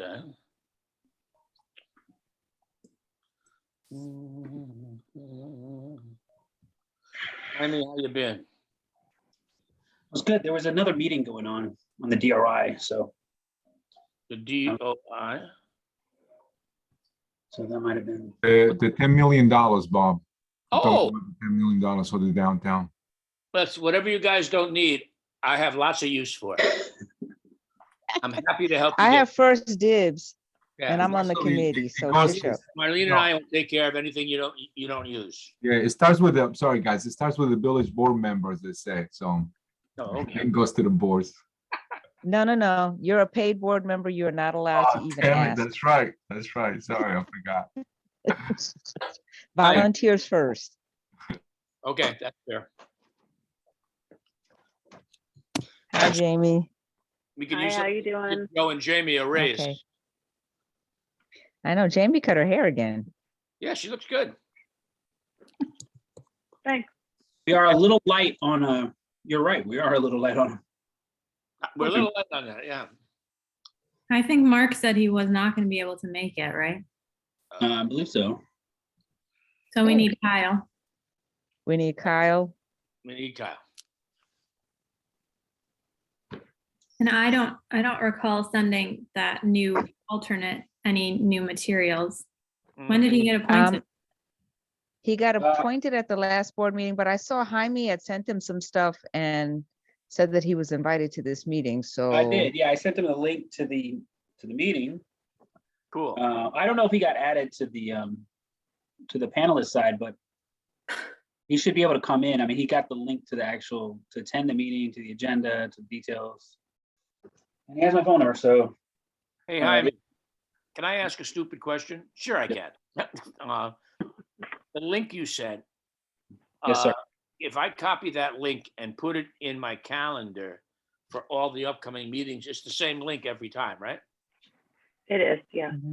Okay. Amy, how you been? It was good. There was another meeting going on the DRI, so The DOI? that might have been. The $10 million, Bob. Oh, $10 million for the downtown. that's whatever you guys don't need. I have lots of use for it. I'm happy to help you. I get- have first dibs Yeah. and I'm on the So it- committee, it so goes- shush up. Marlene and No. I will take care of anything you don't use. Yeah, it starts with the, sorry, guys, it starts with the village board members, they say, so Oh, okay. it goes to the boards. No. You're a paid board member. You're not allowed to even Damn it, ask. that's right, sorry, I forgot. Volunteers first. Okay, that's fair. Hi, Jamie. We can Hi, use how some- you doing? Joe and Jamie a raise. Okay. I know Jamie cut her hair again. Yeah, she looks good. Thanks. We are a little light on, you're right, we are a little light on. We're a little late on that, yeah. I think Mark said he was not going to be able to make it, right? I believe so. So we need Kyle. We need Kyle. We need Kyle. And I don't recall sending that new alternate any new materials. When did he get appointed? He got Uh, appointed at the last board meeting, but I saw Jaime had sent him some stuff and said that he was invited to this meeting, so. I did, yeah, I sent him a link to the meeting. Cool. I don't know if he got added to the panelist side, but he should be able to come in. I mean, he got the link to to attend the meeting, to the agenda, to the details. And he has my phone number, so. Hey, Jaime, can I ask a stupid question? Sure, I can. The link you sent. Yes, sir. If I copy that link and put it in my calendar for all the upcoming meetings, it's the same link every time, right? It is, yeah. Mhm.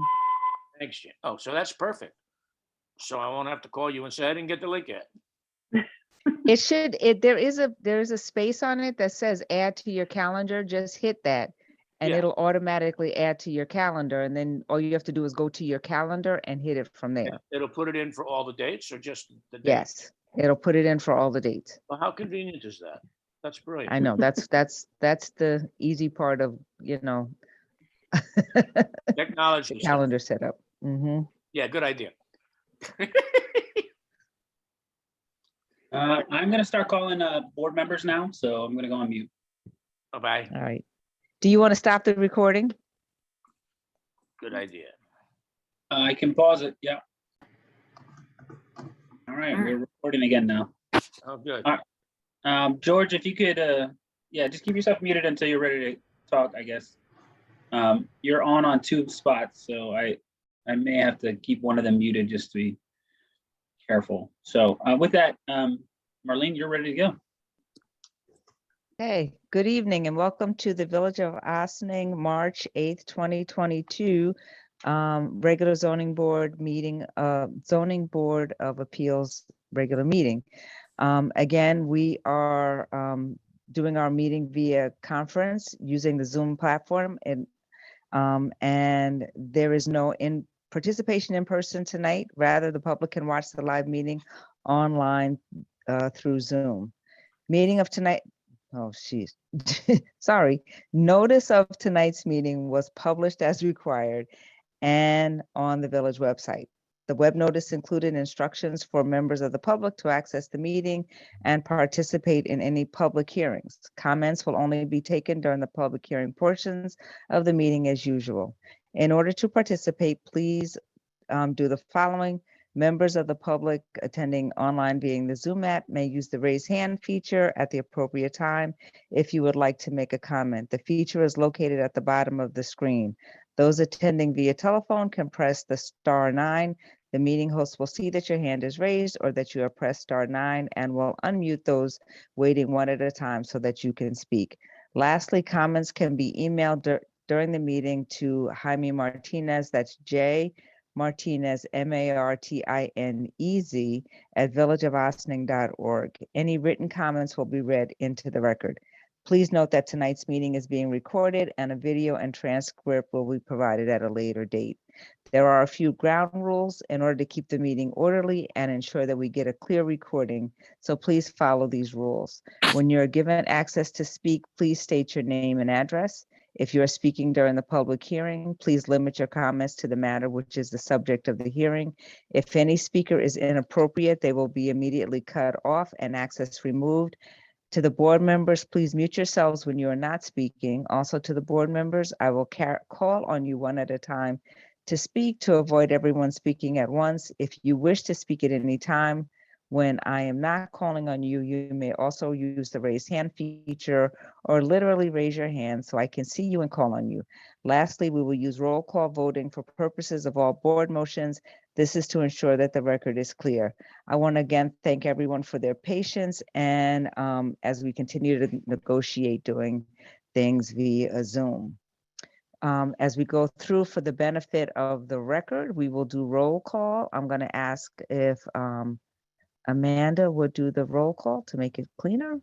Thanks, Jim. Oh, so that's perfect. So I won't have to call you and say I didn't get the link yet. It should, there is a space on it that says add to your calendar. Just hit that. And Yeah. it'll automatically add to your calendar. And then all you have to do is go to your calendar and hit it from there. It'll put it in for all the dates or just the dates? Yes, it'll put it in for all the dates. Well, how convenient is that? That's brilliant. I know, that's the easy part of, the Technology. calendar setup. Mm-hmm. Yeah, good idea. I'm gonna start calling board members now, so I'm gonna go on mute. Bye-bye. All right. Do you want to stop the recording? Good idea. I can pause it, yeah. All right, All right. we're recording again now. Oh, good. George, if you could, just keep yourself muted until you're ready to talk, I guess. You're on two spots, so I may have to keep one of them muted just to be careful. So with that, Marlene, you're ready to go. Hey, good evening and welcome to the Village of Ossining, March 8th, 2022, regular zoning board meeting, zoning board of appeals regular meeting. Again, we are doing our meeting via conference using the Zoom platform, and there is no participation in person tonight. Rather, the public can watch the live meeting online through Zoom. Meeting of tonight. Oh, she's sorry. Notice of tonight's meeting was published as required and on the village website. The web notice included instructions for members of the public to access the meeting and participate in any public hearings. Comments will only be taken during the public hearing portions of the meeting as usual. In order to participate, please do the following. Members of the public attending online via the Zoom app may use the raise hand feature at the appropriate time if you would like to make a comment. The feature is located at the bottom of the screen. Those attending via telephone can press the *9. The meeting host will see that your hand is raised or that you have pressed *9 and will unmute those waiting one at a time so that you can speak. Lastly, comments can be emailed during the meeting to Jaime Martinez, that's J. Martinez, MARTINEZ @villageofossining.org. Any written comments will be read into the record. Please note that tonight's meeting is being recorded and a video and transcript will be provided at a later date. There are a few ground rules in order to keep the meeting orderly and ensure that we get a clear recording, so please follow these rules. When you're given access to speak, please state your name and address. If you are speaking during the public hearing, please limit your comments to the matter which is the subject of the hearing. If any speaker is inappropriate, they will be immediately cut off and access removed. To the board members, please mute yourselves when you are not speaking. Also to the board members, I will call on you one at a time to speak to avoid everyone speaking at once. If you wish to speak at any time when I am not calling on you, you may also use the raise hand feature or literally raise your hand so I can see you and call on you. Lastly, we will use roll call voting for purposes of all board motions. This is to ensure that the record is clear. I want to again thank everyone for their patience and as we continue to negotiate doing things via Zoom. As we go through for the benefit of the record, we will do roll call. I'm going to ask if Amanda would do the roll call to make it cleaner.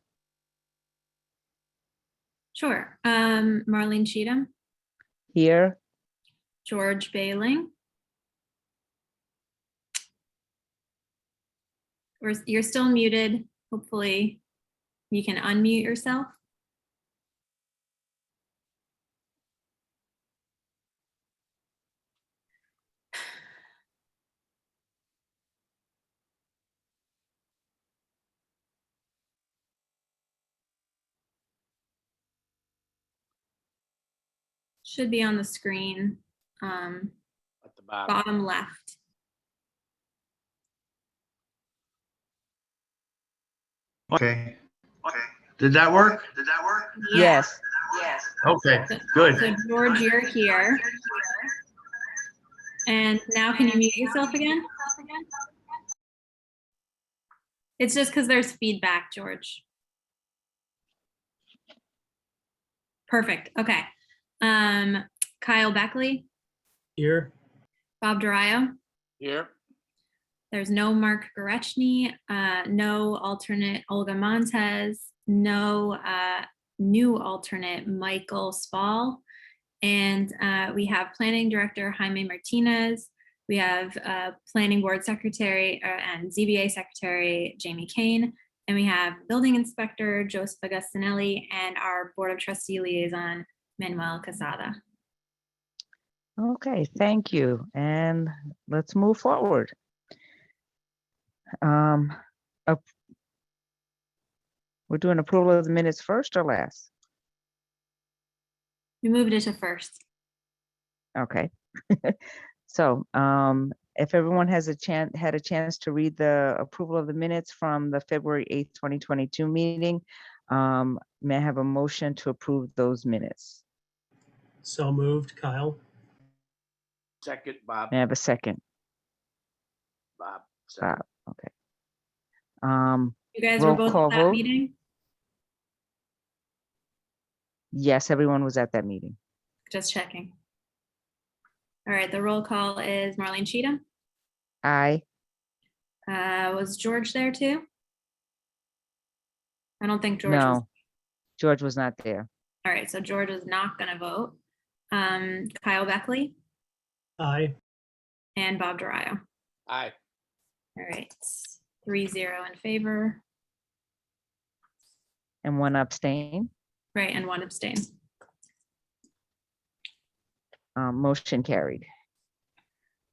Sure. Marlene Cheatham, Here, George Bailing. You're still muted. Hopefully you can unmute yourself. Should be on the screen, At the bottom. bottom left. Okay. Did that work? yes, Okay, good. So George, you're here. And now can you mute yourself again? It's just because there's feedback, George. Perfect. Okay. Kyle Beckley, Here. Bob Durayo. Here. There's no Mark Gorechny, no alternate Olga Montez, no new alternate Michael Spall. And we have Planning Director Jaime Martinez. We have Planning Board Secretary and ZBA Secretary Jamie Kane. And we have Building Inspector Joseph Agustinelli and our Board of Trustee Liaison Manuel Casada. okay, thank you. And let's move forward. We're doing approval of the minutes first or last? We moved it to first. Okay. So if everyone has had a chance to read the approval of the minutes from the February 8th, 2022 meeting, may I have a motion to approve those minutes? So moved, Kyle. Second, Bob. May I have a second? Bob. Second. Bob, okay. You guys were Roll both call at that vote. meeting? Yes, everyone was at that meeting. Just checking. All right, the roll call is Marlene Cheatham. Aye. Was George there too? I don't think George was. No, George was not there. All right, so George is not going to vote. Kyle Beckley Aye. and Bob Durayo. Aye. All right, 3-0 in favor. And one abstain. Right, and one abstain. Motion carried.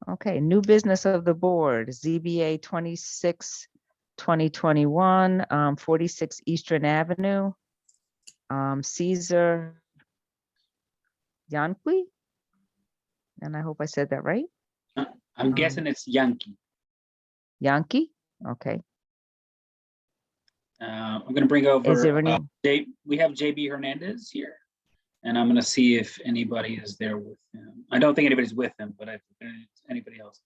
Okay, new business of the board, ZBA 26-2021, 46 Eastern Avenue. Cesar Yanqui, and I hope I said that right. I'm guessing it's Yanqui. Yanqui, okay. I'm going to bring over. Is there any? We have JB Hernandez here, and I'm going to see if anybody is there with him. I don't think anybody's with him, but if there's anybody else.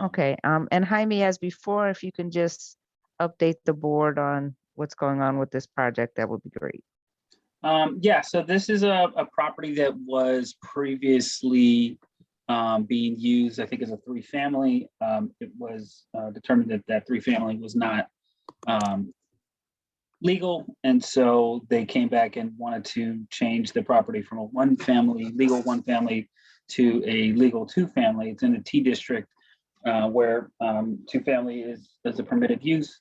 Okay, and Jaime, as before, if you can just update the board on what's going on with this project, that would be great. Yeah, so this is a property that was previously being used, I think, as a 3-family. It was determined that that 3-family was not legal. And so they came back and wanted to change the property from a legal one family to a legal two family. It's in the T district where two family is a permitted use,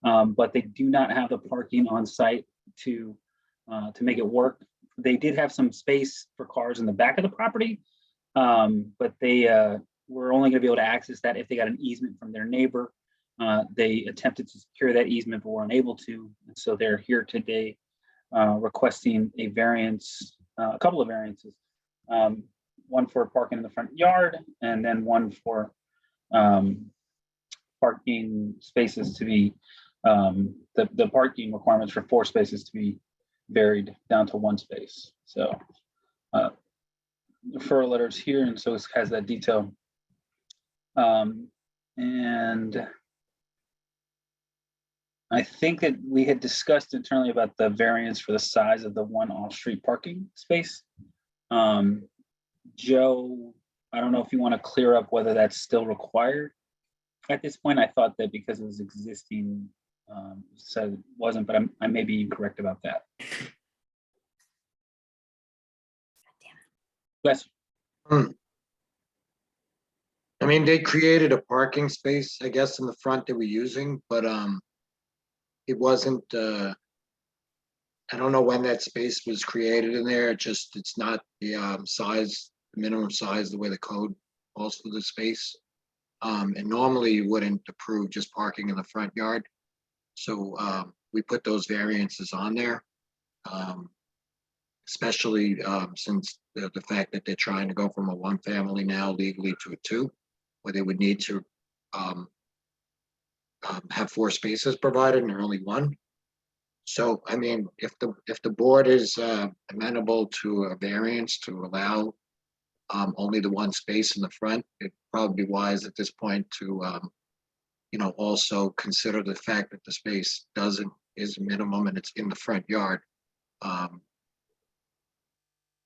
but they do not have the parking on site to make it work. They did have some space for cars in the back of the property, but they were only going to be able to access that if they got an easement from their neighbor. They attempted to secure that easement, but were unable to. And so they're here today requesting a variance, a couple of variances. One for parking in the front yard, and then one for parking spaces to be, the parking requirements for 4 spaces to be varied down to 1 space. So referral letters here, and so it has that detail. And I think that we had discussed internally about the variance for the size of the 1 off-street parking space. Joe, I don't know if you want to clear up whether that's still required. At this point, I thought that because it was existing, said it wasn't, but I may be incorrect about that. Bless you. I mean, they created a parking space, I guess, in the front they were using, but it wasn't, I don't know when that space was created in there. It's not the size, the minimum size, the way the code calls for the space. And normally you wouldn't approve just parking in the front yard. So we put those variances on there, especially since the fact that they're trying to go from a 1 family now legally to a 2, where they would need to have 4 spaces provided and only 1. So, I mean, if the board is amenable to a variance to allow only the 1 space in the front, it'd probably be wise at this point to, also consider the fact that the space is minimum and it's in the front yard.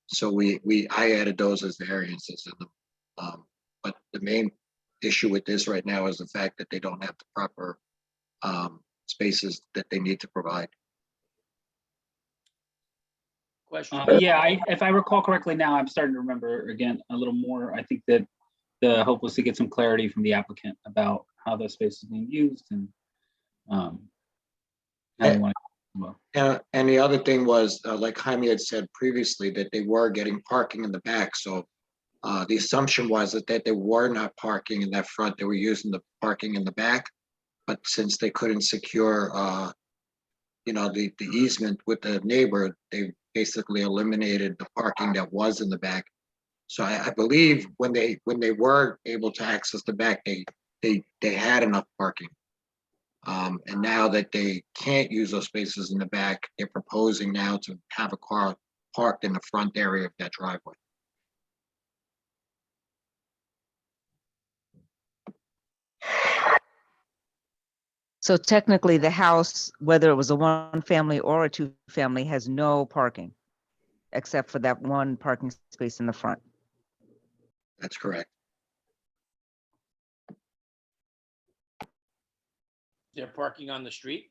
So I added those as variances in them. But the main issue with this right now is the fact that they don't have the proper spaces that they need to provide. Question. Yeah, if I recall correctly now, I'm starting to remember again a little more. I think that the hope was to get some clarity from the applicant about how the space is being used and how they want to. And the other thing was, like Jaime had said previously, that they were getting parking in the back. So the assumption was that they were not parking in that front, they were using the parking in the back. But since they couldn't secure, the easement with the neighbor, they basically eliminated the parking that was in the back. So I believe when they were able to access the back, they had enough parking. And now that they can't use those spaces in the back, they're proposing now to have a car parked in the front area of that driveway. So technically the house, whether it was a 1 family or a 2 family, has no parking except for that 1 parking space in the front. That's correct. They're parking on the street?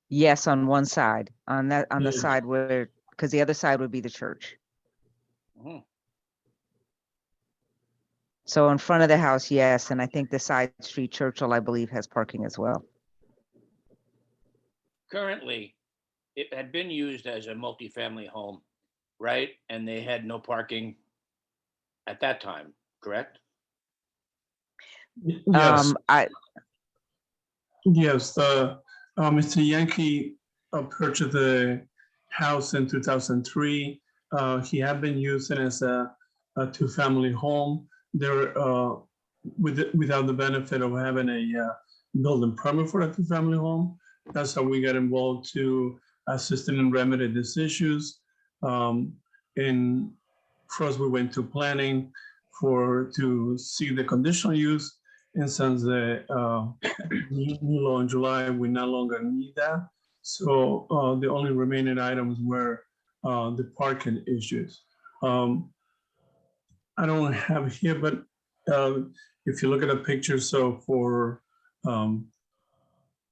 Yes, on one side, on the Yes. side where, because the other side would be the church. Mhm. So in front of the house, yes, and I think the side street Churchill, I believe, has parking as well. Currently, it had been used as a multifamily home, right? And they had no parking at that time, correct? Yes, Yes, Mr. Yankee purchased the house in 2003. He had been using it as a 2-family home. There, without the benefit of having a building permit for a 2-family home. That's how we got involved to assist and remedy these issues. And first we went to planning to see the conditional use. And since the new law in July, we no longer need that. So the only remaining items were the parking issues. I don't have here, but if you look at a picture, so for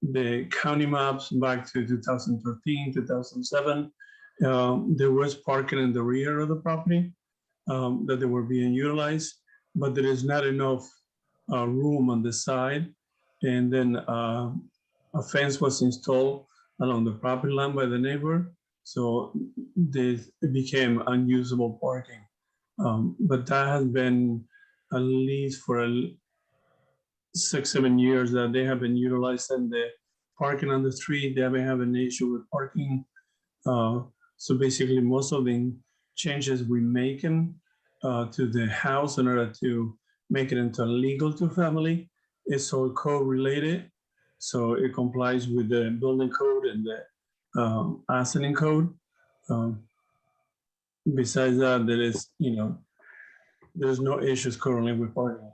the county maps back to 2013, 2007. There was parking in the rear of the property that they were being utilized, but there is not enough room on the side. And then a fence was installed along the property line by the neighbor. So it became unusable parking. But that has been at least for 6-7 years that they have been utilizing the parking on the street. They haven't had an issue with parking. So basically, most of the changes we making to the house in order to make it into a legal two-family is all code related. So it complies with the building code and the assigning code. Besides that, there is, there's no issues currently with parking.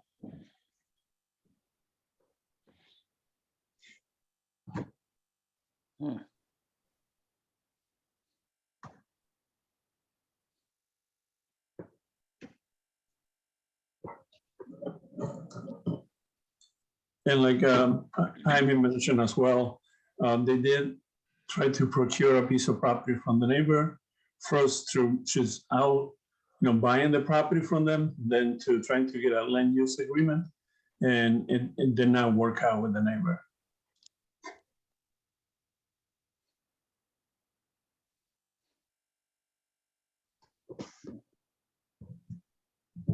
And like Jaime mentioned as well, they did try to procure a piece of property from the neighbor, first to choose out, buying the property from them, then to trying to get a land use agreement, and it did not work out with the neighbor.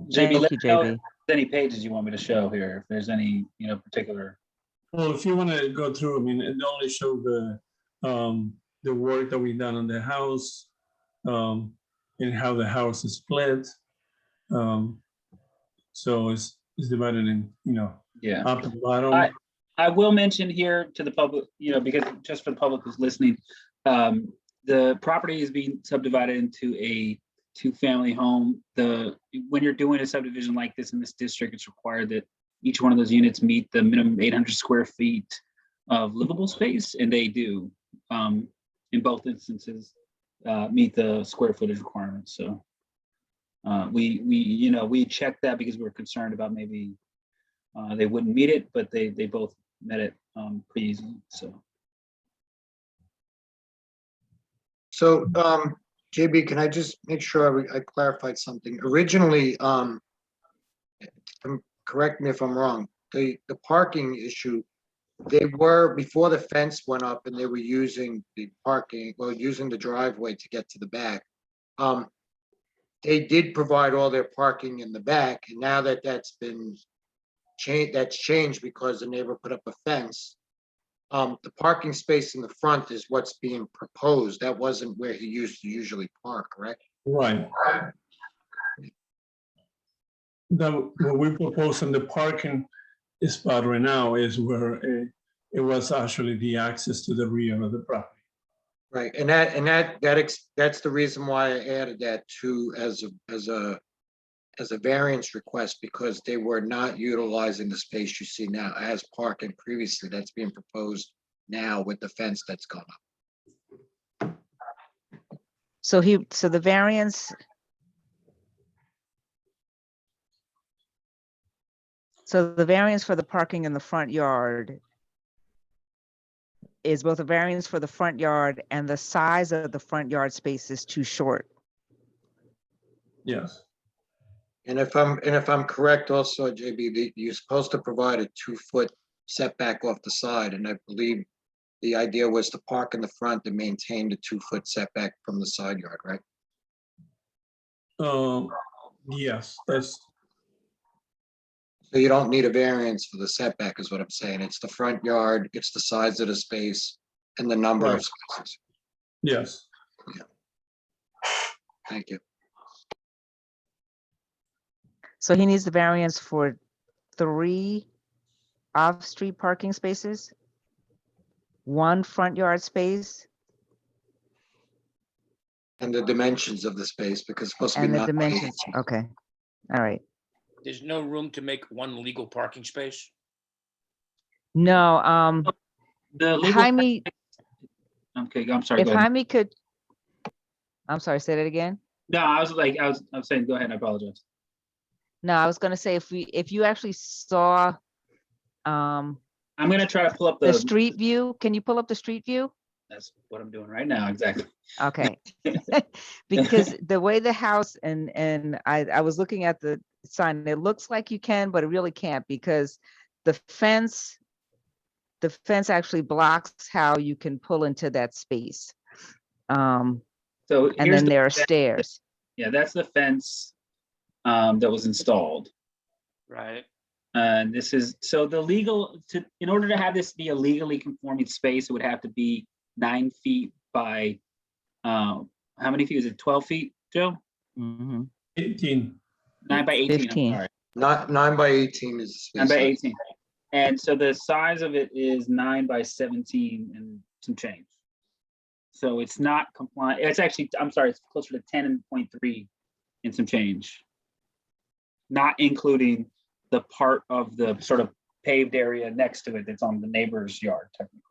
JB, Thank let you, me know if JB. there's any pages you want me to show here, if there's any, particular. Well, if you want to go through, it only showed the work that we done on the house, and how the house is split. So it's divided in, Yeah. up and bottom. I will mention here to the public, because just for the public who's listening, the property is being subdivided into a two-family home. When you're doing a subdivision like this in this district, it's required that each one of those units meet the minimum 800 square feet of livable space, and they do, in both instances, meet the square footage requirements. So we checked that because we were concerned about maybe they wouldn't meet it, but they both met it pretty easily. So, JB, can I just make sure I clarified something? Originally, correct me if I'm wrong, the parking issue, they were, before the fence went up and they were using the parking, using the driveway to get to the back. They did provide all their parking in the back, and now that that's been changed, that's changed because the neighbor put up a fence. The parking space in the front is what's being proposed. That wasn't where he used to usually park, correct? Right. What we propose in the parking spot right now is where it was actually the access to the rear of the property. Right, and that's the reason why I added that too as a variance request, because they were not utilizing the space you see now as parking previously. That's being proposed now with the fence that's gone up. So the variance. So the variance for the parking in the front yard is both a variance for the front yard and the size of the front yard space is too short. Yes. And if I'm correct also, JB, you're supposed to provide a 2-foot setback off the side, and I believe the idea was to park in the front and maintain the 2-foot setback from the side yard, right? Yes, that's. So you don't need a variance for the setback is what I'm saying. It's the front yard, it's the size of the space and the number of spaces. Yes. Yeah. Thank you. So he needs the variance for 3 off-street parking spaces, 1 front yard space, And the dimensions of the space, because it's supposed to be and the not. dimensions. Okay, all right. There's no room to make 1 legal parking space? No, The legal. Jaime, Okay, I'm sorry. if Go ahead. Jaime could, I'm sorry, say that again. No, I was saying, go ahead. I apologize. No, I was gonna say if you actually saw, I I'm gonna try to pull up The street view, can you pull up the street view? That's what I'm doing right now, exactly. Okay. Because the way the house and I was looking at the sign, it looks like you can, but it really can't because the fence actually blocks how you can pull into that space. So And here's then the there are fence. stairs. Yeah, that's the fence that was installed. Right. And this is, so the in order to have this be a legally conforming space, it would have to be 9 feet by, how many feet is it? 12 feet, Joe? Mhm. 18. 9 by 18, 15. I'm sorry. Not 9 by 18 is. 9 by 18. And so the size of it is 9 by 17 and some change. So it's not compliant. It's actually, I'm sorry, it's closer to 10.3 and some change. Not including the part of the sort of paved area next to it that's on the neighbor's yard, technically.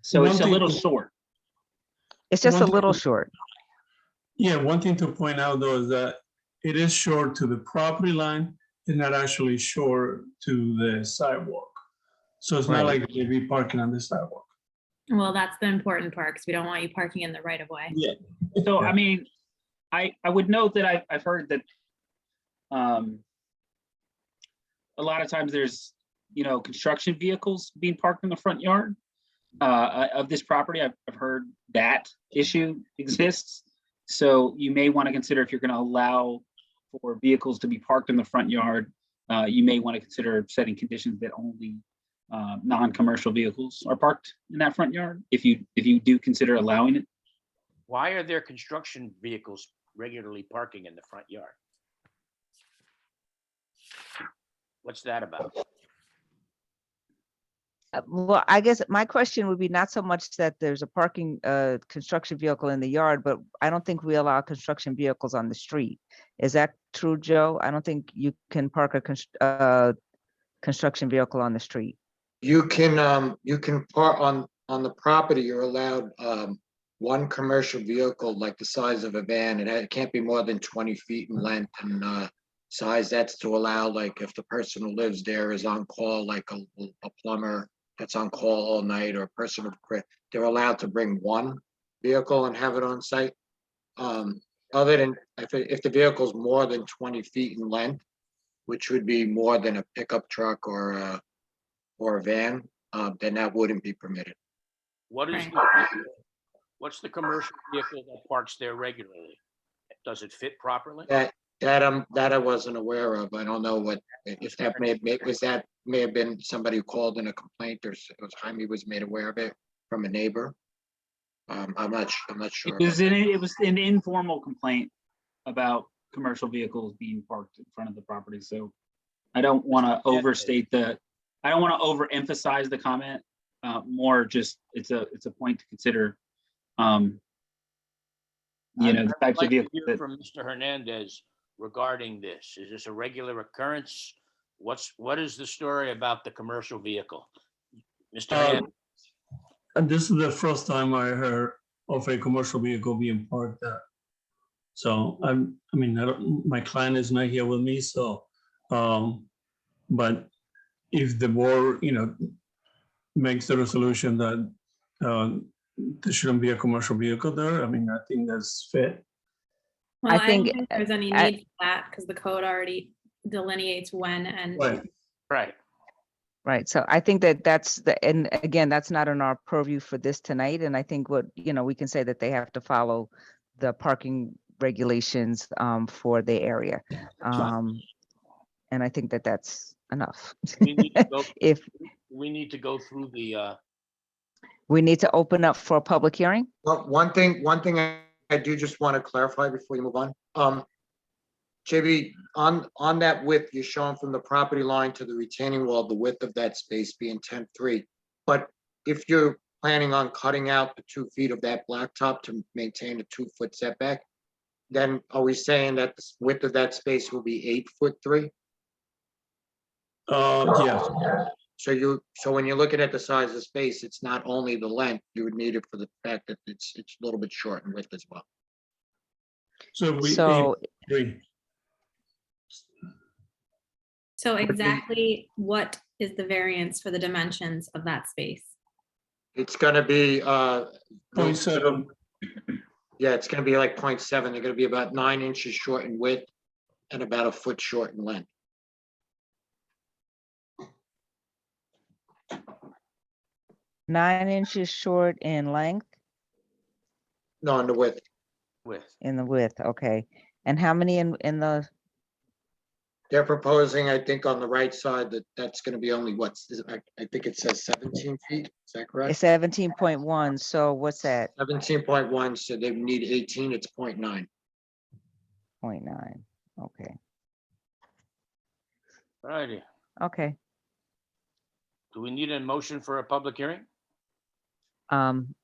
So it's a little short. It's just a One thing- little short. Yeah, one thing to point out though is that it is short to the property line and not actually short to the sidewalk. So it's not Right. like they'd be parking on the sidewalk. Well, that's the important part because we don't want you parking in the right of way. Yeah. So, I mean, I would note that I've heard that a lot of times there's, construction vehicles being parked in the front yard of this property. I've heard that issue exists. So you may want to consider, if you're going to allow for vehicles to be parked in the front yard, you may want to consider setting conditions that only non-commercial vehicles are parked in that front yard, if you do consider allowing it. Why are there construction vehicles regularly parking in the front yard? What's that about? Well, I guess my question would be not so much that there's a parking construction vehicle in the yard, but I don't think we allow construction vehicles on the street. Is that true, Joe? I don't think you can park a construction vehicle on the street. You can park on the property, you're allowed one commercial vehicle like the size of a van. It can't be more than 20 feet in length and size. That's to allow, like, if the person who lives there is on call, like a plumber that's on call all night, or a person they're allowed to bring one vehicle and have it on site. Other than if the vehicle's more than 20 feet in length, which would be more than a pickup truck or a van, then that wouldn't be permitted. What's the commercial vehicle that parks there regularly? Does it fit properly? That I wasn't aware of. I don't know if that may have been somebody who called in a complaint, or Jaime was made aware of it from a neighbor. I'm not sure. It was an informal complaint about commercial vehicles being parked in front of the property. So I don't want to I don't want to overemphasize the comment. More just it's a point to consider. The types of vehicles. I'd like to hear from Mr. Hernandez regarding this. Is this a regular occurrence? What is the story about the commercial vehicle? Mr. Hernandez? And this is the first time I heard of a commercial vehicle being parked there. So my client is not here with me, so, but if the board, makes the resolution that there shouldn't be a commercial vehicle there, I think that's fit. Well, I I think don't think there's any need for that because the code already delineates when and. Right. So I think and again, that's not in our purview for this tonight. And I think we can say that they have to follow the parking regulations for the area. And I think that that's enough. We need to go, If we need to go through the, we need to open up for a public hearing. Well, one thing I do just want to clarify before you move on. JB, on that width, you're showing from the property line to the retaining wall, the width of that space being 10.3. But if you're planning on cutting out the 2 feet of that blacktop to maintain a 2-foot setback, then are we saying that the width of that space will be 8'3"? Yeah. So when you're looking at the size of the space, it's not only the length, you would need it for the fact that it's a little bit short in width as well. So exactly what is the variance for the dimensions of that space? It's gonna be, 0.7. yeah, it's gonna be like 0.7. They're gonna be about 9 inches short in width and about a foot short in length. 9 inches short in length, No, in the width. in the width, okay. And how many in the, They're proposing, I think, on the right side that that's gonna be only I think it says 17 feet. Is that correct? 17.1, so what's that? 17.1, so they need 18, it's 0.9. 0.9, okay, Righty. okay. Do we need a motion for a public hearing?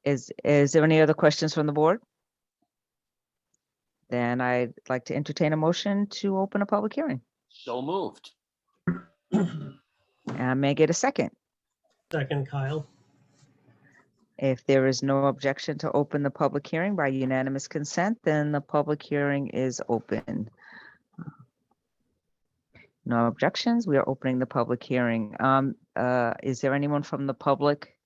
Is there any other questions from the board? Then I'd like to entertain a motion to open a public hearing. So moved. May I get a second? Second, Kyle. If there is no objection to open the public hearing by unanimous consent, then the public hearing is open. No objections, we are opening the public hearing. Is there anyone from the public?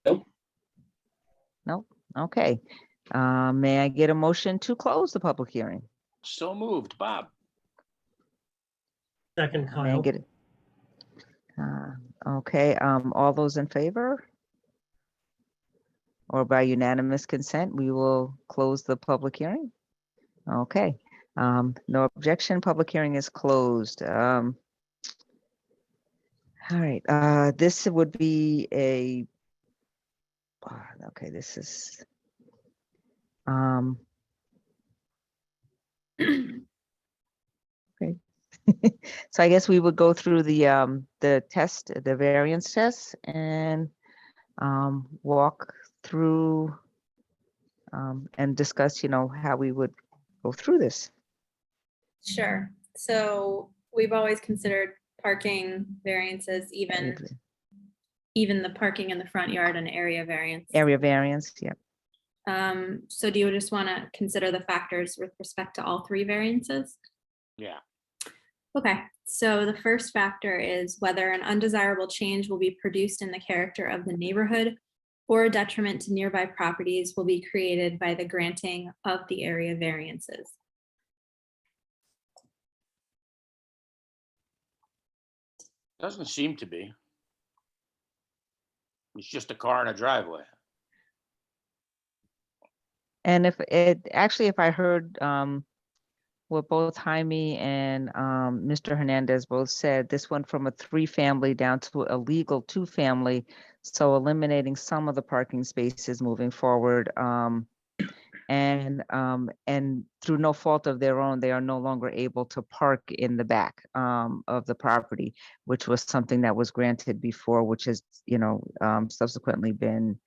Nope. Nope, okay. May I get a motion to close the public hearing? So moved, Bob. Second, May I Kyle. get it? Okay, all those in favor? Or by unanimous consent, we will close the public hearing? Okay, no objection, public hearing is closed. All right, this would be okay, this is, okay. So I guess we would go through the test, the variance test, and walk through and discuss, how we would go through this. Sure. So we've always considered parking variances, even the parking in the front yard an area variance. Area variance, yeah. So do you just want to consider the factors with respect to all three variances? Yeah. Okay, so the first factor is whether an undesirable change will be produced in the character of the neighborhood or a detriment to nearby properties will be created by the granting of the area variances. Doesn't seem to be. It's just a car in a driveway. And if I heard what both Jaime and Mr. Hernandez both said, this went from a 3-family down to a legal 2-family, so eliminating some of the parking spaces moving forward. And through no fault of their own, they are no longer able to park in the back of the property, which was something that was granted before, which has, subsequently been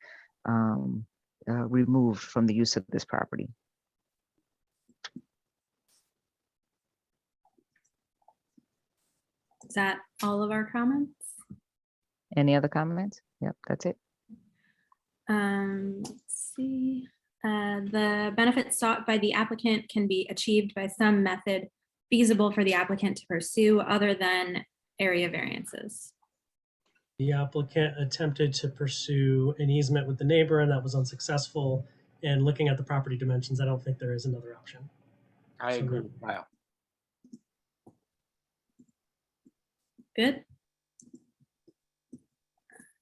removed from the use of this property. Is that all of our comments? Any other comments? Yep, that's it. Let's see. The benefits sought by the applicant can be achieved by some method feasible for the applicant to pursue other than area variances. The applicant attempted to pursue an easement with the neighbor and that was unsuccessful. And looking at the property dimensions, I don't think there is another option. I So agree no. with Kyle. Good.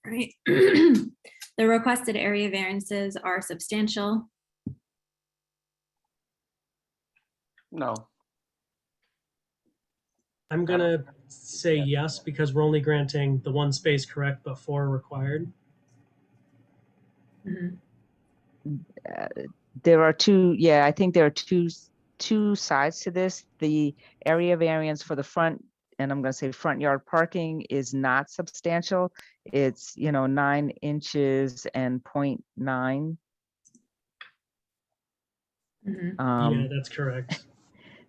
All right. The requested area variances are substantial. No. I'm gonna say yes, because we're only granting the 1 space correct, but 4 required. Mhm. There are I think there are two sides to this. The area variance for the front, and I'm going to say front yard parking, is not substantial. It's 9 inches and 0.9. Mhm. Yeah, that's correct.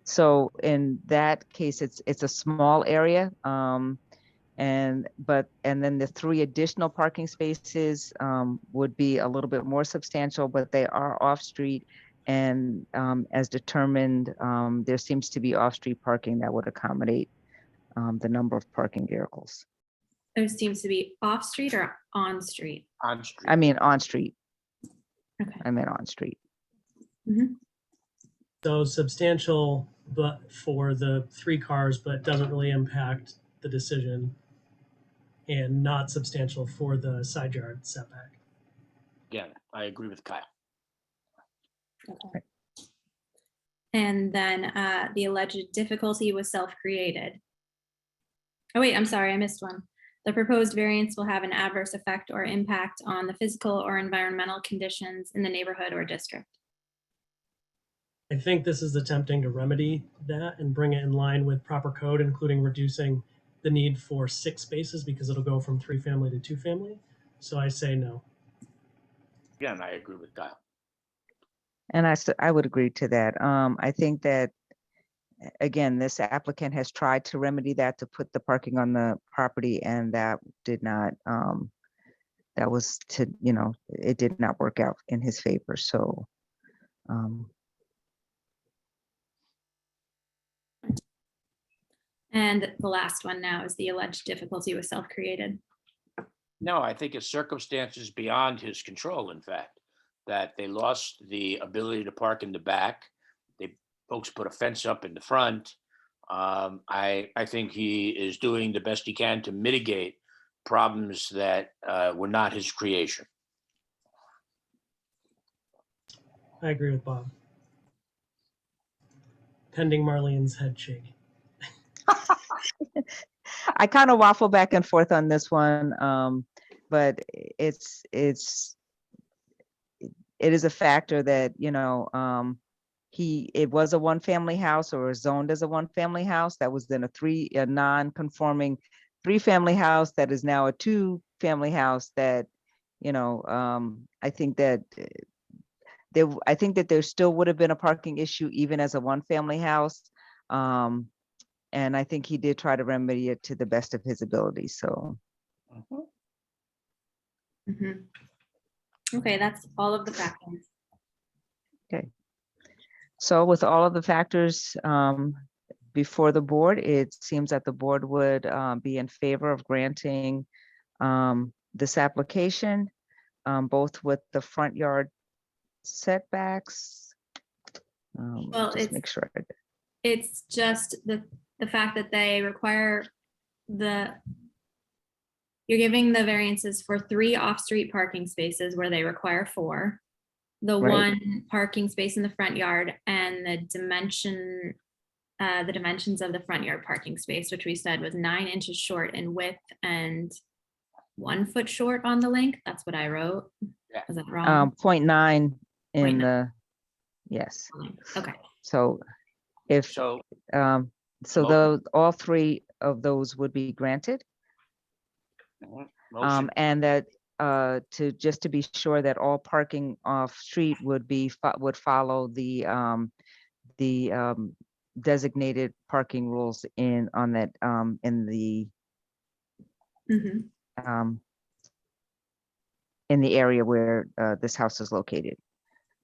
So in that case, it's a small area. And then the 3 additional parking spaces would be a little bit more substantial, but they are off street And as determined, there seems to be off-street parking that would accommodate the number of parking vehicles. There seems to be off-street or on-street? On street. I mean, on-street. Okay. I meant on-street. So substantial, but for the 3 cars, but doesn't really impact the decision. And not substantial for the side yard setback. Again, I agree with Kyle. Okay. And then the alleged difficulty was self-created. Oh wait, I'm sorry, I missed one. The proposed variance will have an adverse effect or impact on the physical or environmental conditions in the neighborhood or district. I think this is attempting to remedy that and bring it in line with proper code, including reducing the need for 6 spaces because it'll go from 3-family to 2-family. So I say no. Again, I agree with Kyle. And I would agree to that. I think that, again, this applicant has tried to remedy that, to put the parking on the property, and that did not, that was to, you know, it did not work out in his favor. So, And the last one now is the alleged difficulty was self-created. No, I think it's circumstances beyond his control, in fact, that they lost the ability to park in the back. Folks put a fence up in the front. I think he is doing the best he can to mitigate problems that were not his creation. I agree with Bob. Pending Marlene's head shake. I kind of waffle back and forth on this one, but it is a factor that, you know, it was a 1-family house, or zoned as a 1-family house that was then a non-conforming 3-family house that is now a 2-family house that, you know, I think that there still would have been a parking issue even as a 1-family house. And I think he did try to remedy it to the best of his ability, so. Okay, that's all of the factors. Okay. So with all of the factors before the board, it seems that the board would be in favor of granting this application, both with the front yard setbacks. Well, Just make sure. It's just the fact that they require you're giving the variances for 3 off-street parking spaces where they require 4. The Right. 1 parking space in the front yard, and the dimensions of the front yard parking space, which we said was 9 inches short in width and 1 foot short on the length. That's what I wrote. Yeah. Was that wrong? 0.9 in 0.9. the, yes. Okay. So if, So so Mo- all 3 of those would be granted. motion, And that to be sure that all parking off street would follow the designated parking rules in the area where this house is located,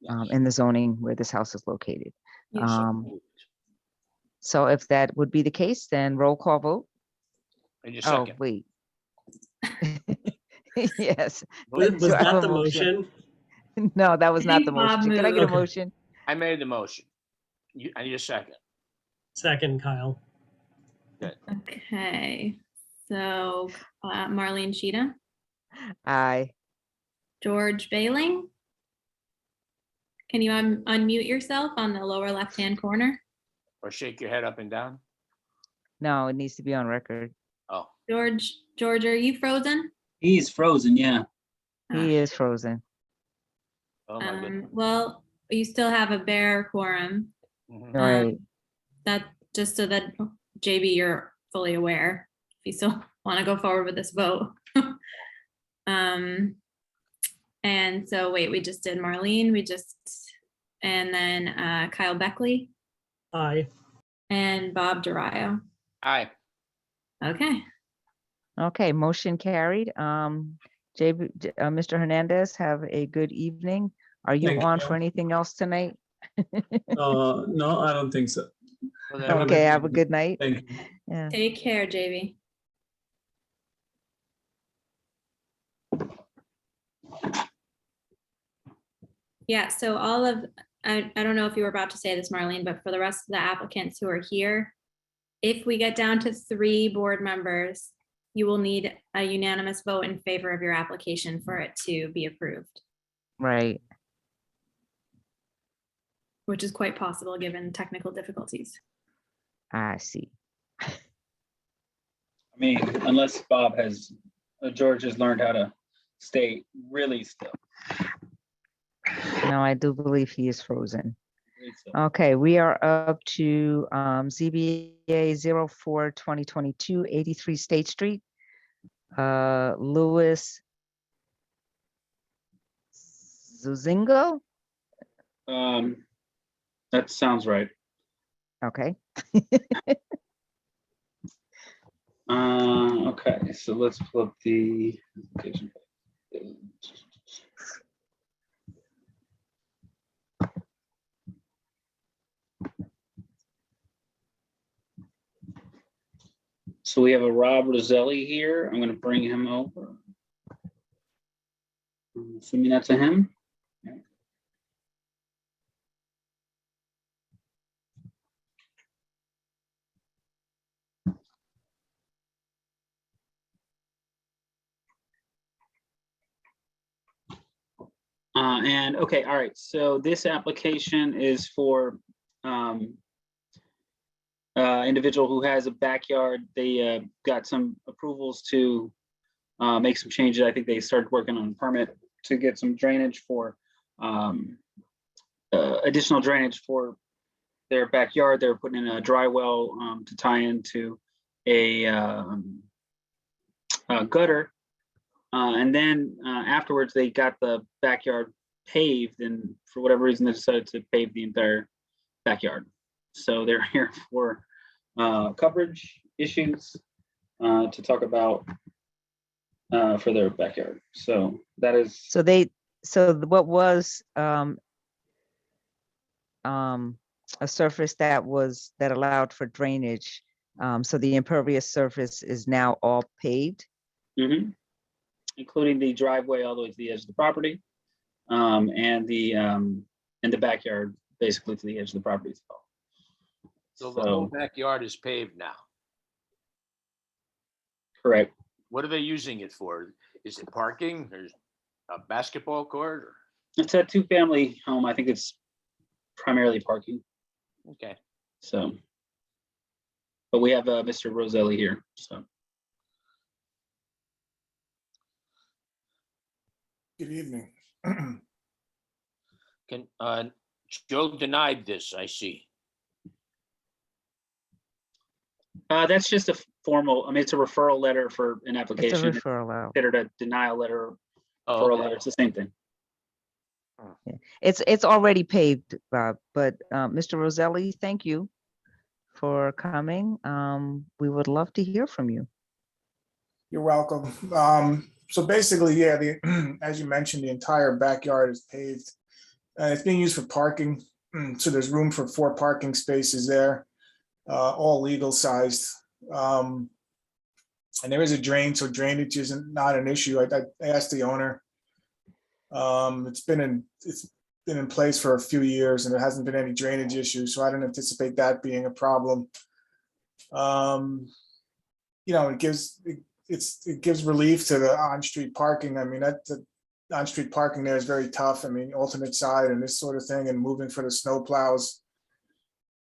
yes. in the zoning where this house is located. Yes. So if that would be the case, then roll call vote. In a Oh, second. wait. Yes. Was Do I have that a the motion? No, that was I not think the Bob motion. Can I get a moved. motion? I made the motion. I need a second. Second, Kyle. Okay. So Marlene Sheeta, Aye. George Bailing. Can you unmute yourself on the lower left-hand corner? Or shake your head up and down. No, it needs to be on record. Oh, George, are you frozen? He's frozen, yeah. He is frozen. oh my goodness. Well, you still have a bare quorum. Mhm. Right. That just so that JB, you're fully aware, if you still want to go forward with this vote. And so wait, we just did Marlene, and then Kyle Beckley Aye. and Bob Durayo. Aye. Okay. Okay, motion carried. Mr. Hernandez, have a good evening. Are you Thank on you. for anything else tonight? No, I don't think so. Well, then, Have a Okay, good have a evening. good night. Thank you. Yeah. Take care, JV. Yeah, so I don't know if you were about to say this, Marlene, but for the rest of the applicants who are here, if we get down to 3 board members, you will need a unanimous vote in favor of your application for it to be approved, Right. which is quite possible given technical difficulties. I see. I mean, unless Bob has, George has learned how to stay really still. No, I do believe he is frozen. Really still. Okay, we are up to ZBA 04-2022, 83 State Street. Louis Zhuzingo. That sounds right. Okay. Okay, so let's flip the application. So we have a Rob Roselli here. I'm going to bring him over. I'm assuming that's a him. Yeah. And okay, all right. So this application is for individual who has a backyard. They got some approvals to make some changes. I think they started working on a permit to get some drainage for additional drainage for their backyard. They're putting in a dry well to tie into a gutter. And then afterwards, they got the backyard paved, and for whatever reason, they decided to pave the entire backyard. So they're here for coverage issues to talk about for their backyard. So that is. So what was a surface that allowed for drainage? So the impervious surface is now all paved? Mm-hmm. Including the driveway all the way to the edge of the property, and the backyard basically to the edge of the property as well. so the whole backyard is paved now. Correct. What are they using it for? Is it parking? There's a basketball court? Or? It's a 2-family home. I think it's primarily parking. Okay. So, but we have Mr. Roselli here. So. Good evening. Joe denied this, I see. That's just a formal, I mean, it's a referral letter for an It's application. a referral out. Considered a denial letter, Oh, referral okay. letter. It's the same thing. Yeah. It's already paved, Bob, but Mr. Roselli, thank you for coming. We would love to hear from you. You're welcome. So basically, yeah, as you mentioned, the entire backyard is paved. It's being used for parking. So there's room for 4 parking spaces there, all legal sized. And there is a drain, so drainage isn't not an issue. I asked the owner. It's been in place for a few years and there hasn't been any drainage issues, so I don't anticipate that being a problem. It gives relief to the on-street parking. I mean, the on-street parking there is very tough. I mean, alternate side and this sort of thing, and moving for the snow plows.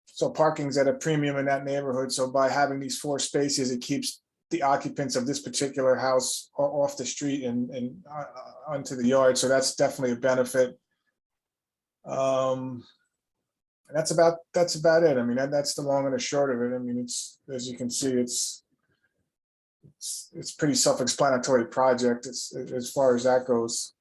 So parking's at a premium in that neighborhood. So by having these 4 spaces, it keeps the occupants of this particular house off the street and onto the yard. So that's definitely a benefit. And that's about it. I mean, that's the long and the short of it. I mean, it's, as you can see, it's pretty self-explanatory project as far as that goes.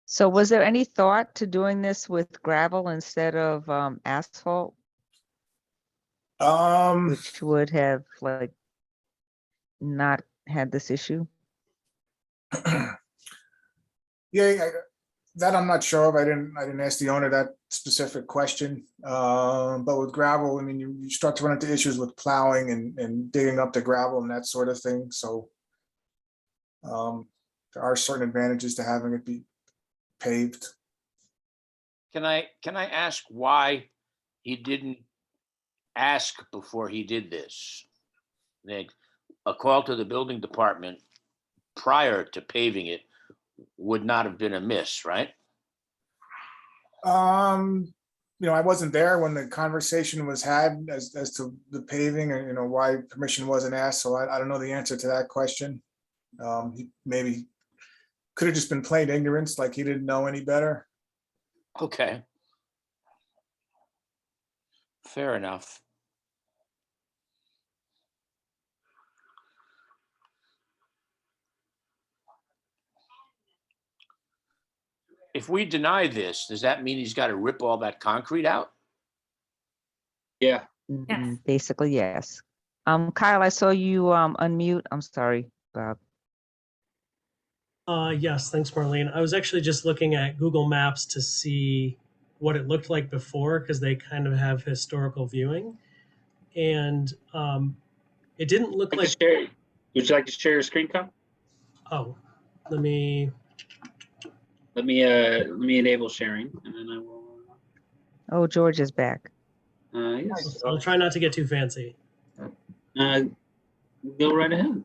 So was there any thought to doing this with gravel instead of asphalt, which would have like not had this issue? Yeah, That I'm not sure of. I didn't ask the owner that specific question. But with gravel, I mean, you start to run into issues with plowing and digging up the gravel and that sort of thing, so. There are certain advantages to having it be paved. Can I ask why he didn't ask before he did this? Like, a call to the building department prior to paving it would not have been amiss, right? I wasn't there when the conversation was had as to the paving and, why permission wasn't asked, so I don't know the answer to that question. He maybe could have just been plain ignorance, like he didn't know any better. Okay. Fair enough. If we deny this, does that mean he's got to rip all that concrete out? Yeah. Yes. Basically, yes. Kyle, I saw you unmute. I'm sorry, Bob. Yes, thanks, Marlene. I was actually just looking at Google Maps to see what it looked like before, because they kind of have historical viewing. And it didn't look like. Would you like to share your screen, Kyle? Oh, let me enable sharing, and then I will. Oh, George is back. Yes. I'll try not to get too fancy. Go right ahead.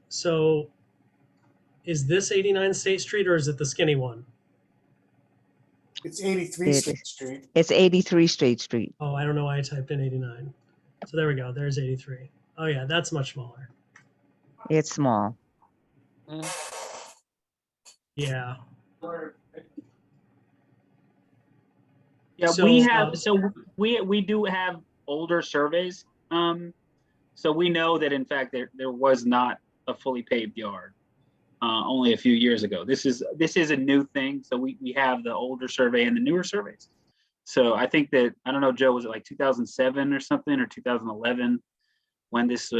So is this 89 State Street or is it the skinny one? It's 83 State Street. It's 83 State Street. Oh, I don't know why I typed in 89. So there we go. There's 83. Oh yeah, that's much smaller. It's small. Yeah. Yeah, So, we do have older surveys. So we know that in fact there was not a fully paved yard only a few years ago. This is a new thing. So we have the older survey and the newer surveys. So I think that, I don't know, Joe, was it like 2007 or something, or 2011 when this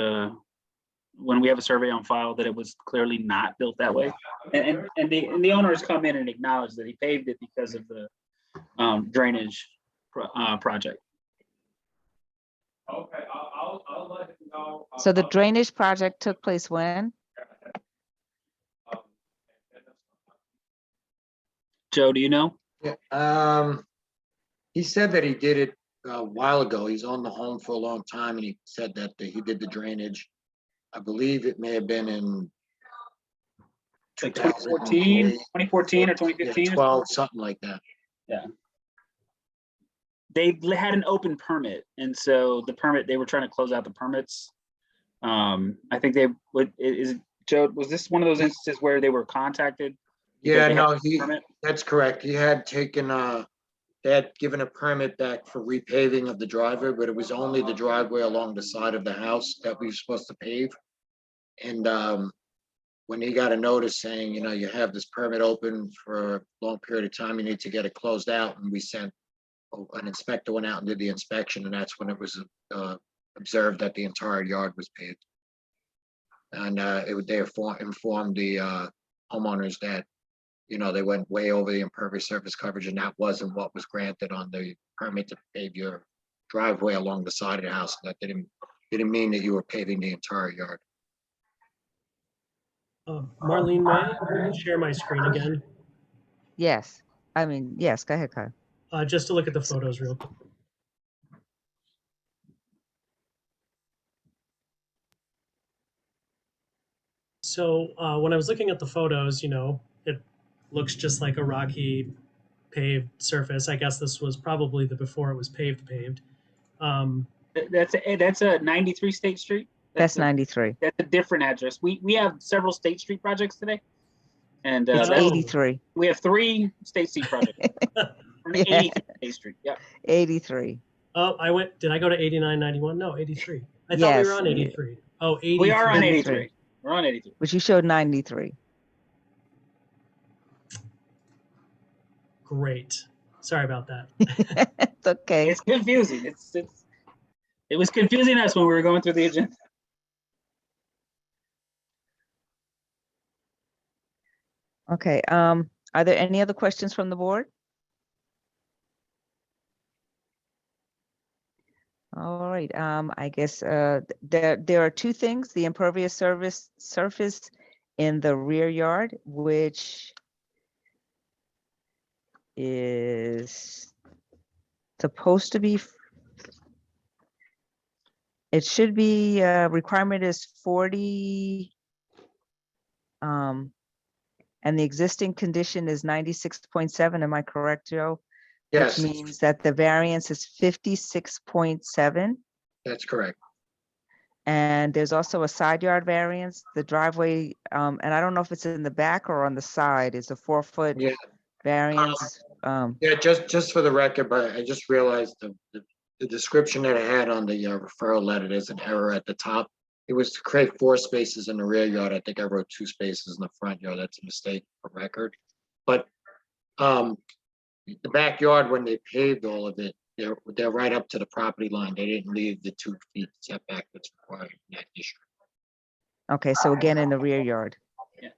when we have a survey on file that it was clearly not built that way, and the owners come in and acknowledge that he paved it because of the drainage project. Okay, I'll let him know. So the drainage project took place when? Joe, do you know? Yeah, he said that he did it a while ago. He's owned the home for a long time, and he said that he did the drainage. I believe it may have been in Like 2014 or 2015? Yeah, 12, something like that. Yeah. They had an open permit, and so the permit, they were trying to close out the permits. I think Joe, was this one of those instances where they were contacted? Yeah, no, that's correct. He had taken they had given a permit back for repaving of the driveway, but it was only the driveway along the side of the house that we were supposed to pave. And when he got a notice saying, you have this permit open for a long period of time, you need to get it closed out, and we sent an inspector went out and did the inspection, and that's when it was observed that the entire yard was paved. And they informed the homeowners that they went way over the impervious surface coverage, and that wasn't what was granted on the permit to pave your driveway along the side of the house. That didn't mean that you were paving the entire yard. Marlene, may I share my screen again? Yes. Yes, go ahead, Kyle. Just to look at the photos real quick. So when I was looking at the photos, it looks just like a rocky paved surface. I guess this was probably the before it was paved. That's a 93 State Street. That's 93. That's a different address. We have several State Street projects today, and It's 83. We have 3 State Street projects. Yeah. 83 State Street. Yeah. 83. Oh, did I go to 89, 91? No, 83. I thought Yes. we were on 83. Oh, 83. We are on 83. We're on 83. But you showed 93. Great. Sorry about that. It's okay. It's confusing. It was confusing us when we were going through the agenda. Okay, are there any other questions from the board? All right, I guess there are two things, the impervious surface in the rear yard, which is supposed to be, it should be, requirement is 40, and the existing condition is 96.7, am I correct, Joe? Yes, Which means that the variance is 56.7. that's correct. And there's also a side yard variance, the driveway, and I don't know if it's in the back or on the side, is a 4-foot Yeah, variance. yeah, just for the record, but I just realized the description that I had on the referral letter, there's an error at the top. It was to create 4 spaces in the rear yard. I think I wrote 2 spaces in the front yard. That's a mistake for record. But the backyard, when they paved all of it, they're right up to the property line. They didn't leave the 2 feet setback that's required in that district. Okay, so again, in the rear yard.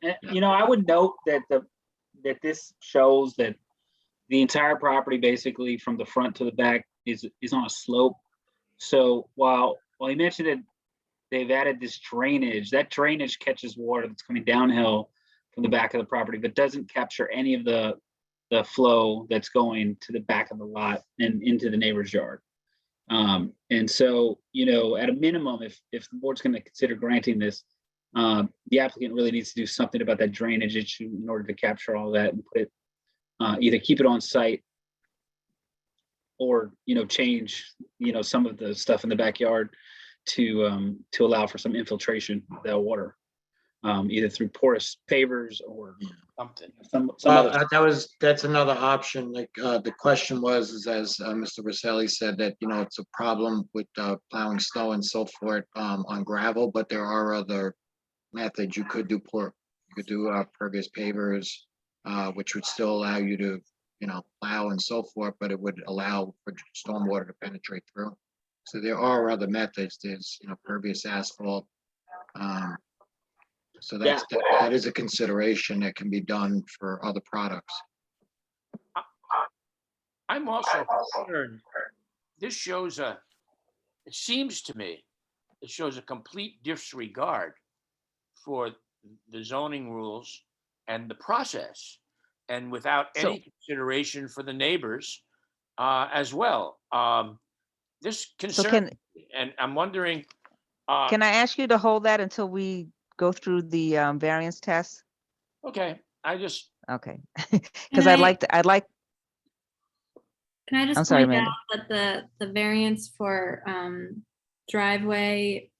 Yeah, and, I would note that that this shows that the entire property, basically from the front to the back, is on a slope. So while he mentioned that they've added this drainage, that drainage catches water that's coming downhill from the back of the property, but doesn't capture any of the flow that's going to the back of the lot and into the neighbor's yard. And so, at a minimum, if the board's going to consider granting this, the applicant really needs to do something about that drainage issue in order to capture all that and put it, either keep it on site or, change, some of the stuff in the backyard to allow for some infiltration of that water, either through porous pavers or Something. some Well, other. that's another option. Like, the question was, as Mr. Rosselli said, that, it's a problem with plowing snow and so forth on gravel, but there are other methods. You could do pervious pavers, which would still allow you to, plow and so forth, but it would allow for stormwater to penetrate through. So there are other methods. There's, pervious asphalt. So that is a consideration that can be done for other products. I'm also concerned, this shows it seems to me, it shows a complete disregard for the zoning rules and the process, and without any consideration for the neighbors as well. This concern, and I'm wondering. Can I ask you to hold that until we go through the variance test? Okay, Okay, because I'd like. Can I just I'm sorry, point Amanda. out that the variance for driveway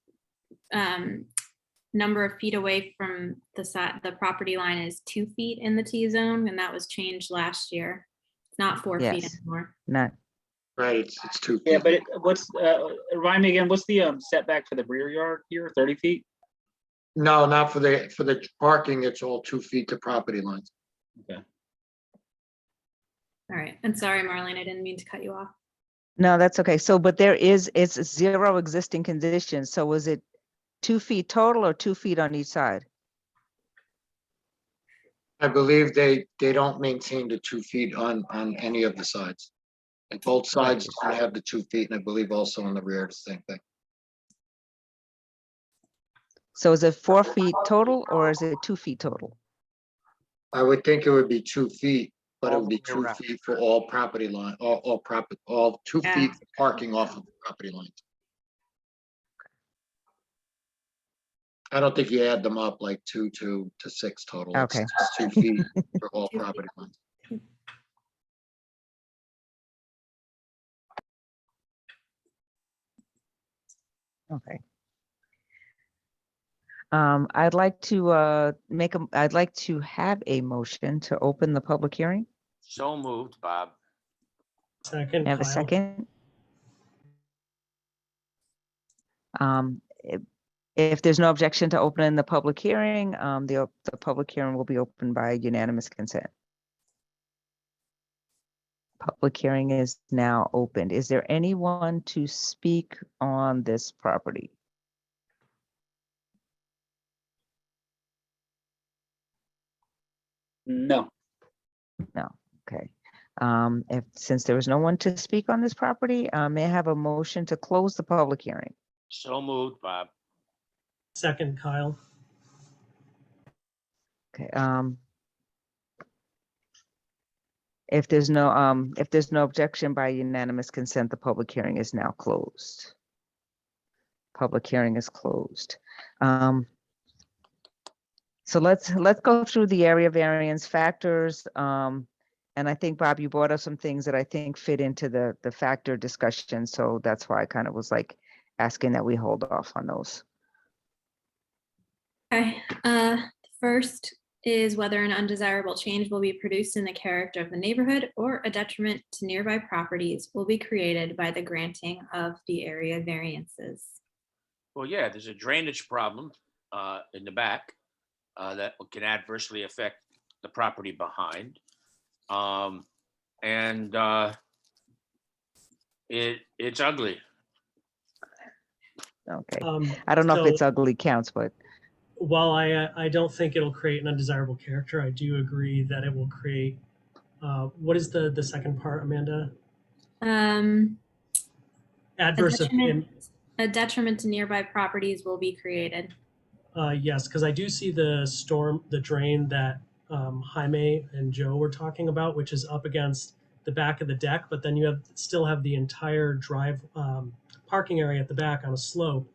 number of feet away from the property line is 2 feet in the T zone, and that was changed last year. It's not 4 feet Yes. anymore. Not. Right, it's 2 feet. Yeah, but what's remind me again? What's the setback for the rear yard here? 30 feet. No, not for the parking. It's all 2 feet to property lines. Okay. All right. And sorry, Marlene, I didn't mean to cut you off. No, that's okay. So, but it's 0 existing conditions. So was it 2 feet total or 2 feet on each side? I believe they don't maintain the 2 feet on any of the sides. Like both sides have the 2 feet, and I believe also on the rear, the same thing. So is it 4 feet total or is it 2 feet total? I would think it would be 2 feet, but it would be All the way 2 around. feet for all property line, all 2 Yeah. feet parking off of the property lines. I don't think you add them up like 2 to 6 total. It's Okay. just 2 feet for all property lines. Okay. I'd like to I'd like to have a motion to open the public hearing. So moved, Bob. Second, Have a Kyle. second. If there's no objection to opening the public hearing, the public hearing will be opened by unanimous consent. Public hearing is now opened. Is there anyone to speak on this property? No. No, okay. Since there was no one to speak on this property, may I have a motion to close the public hearing? So moved, Bob. Second, Kyle. Okay, if there's no objection by unanimous consent, the public hearing is now closed. Public hearing is closed. So let's go through the area variance factors. And I think, Bob, you brought up some things that I think fit into the factor discussion. So that's why I kind of was like asking that we hold off on those. Okay, first is whether an undesirable change will be produced in the character of the neighborhood or a detriment to nearby properties will be created by the granting of the area variances. Well, yeah, there's a drainage problem in the back that can adversely affect the property behind. It's ugly. Okay, I don't know if it's ugly counts, but While I don't think it'll create an undesirable character, I do agree that it will create, what is the second part, Amanda? Adverse. A detriment to nearby properties will be created. Yes, because I do see the drain that Jaime and Joe were talking about, which is up against the back of the deck, but then you still have the entire parking area at the back on a slope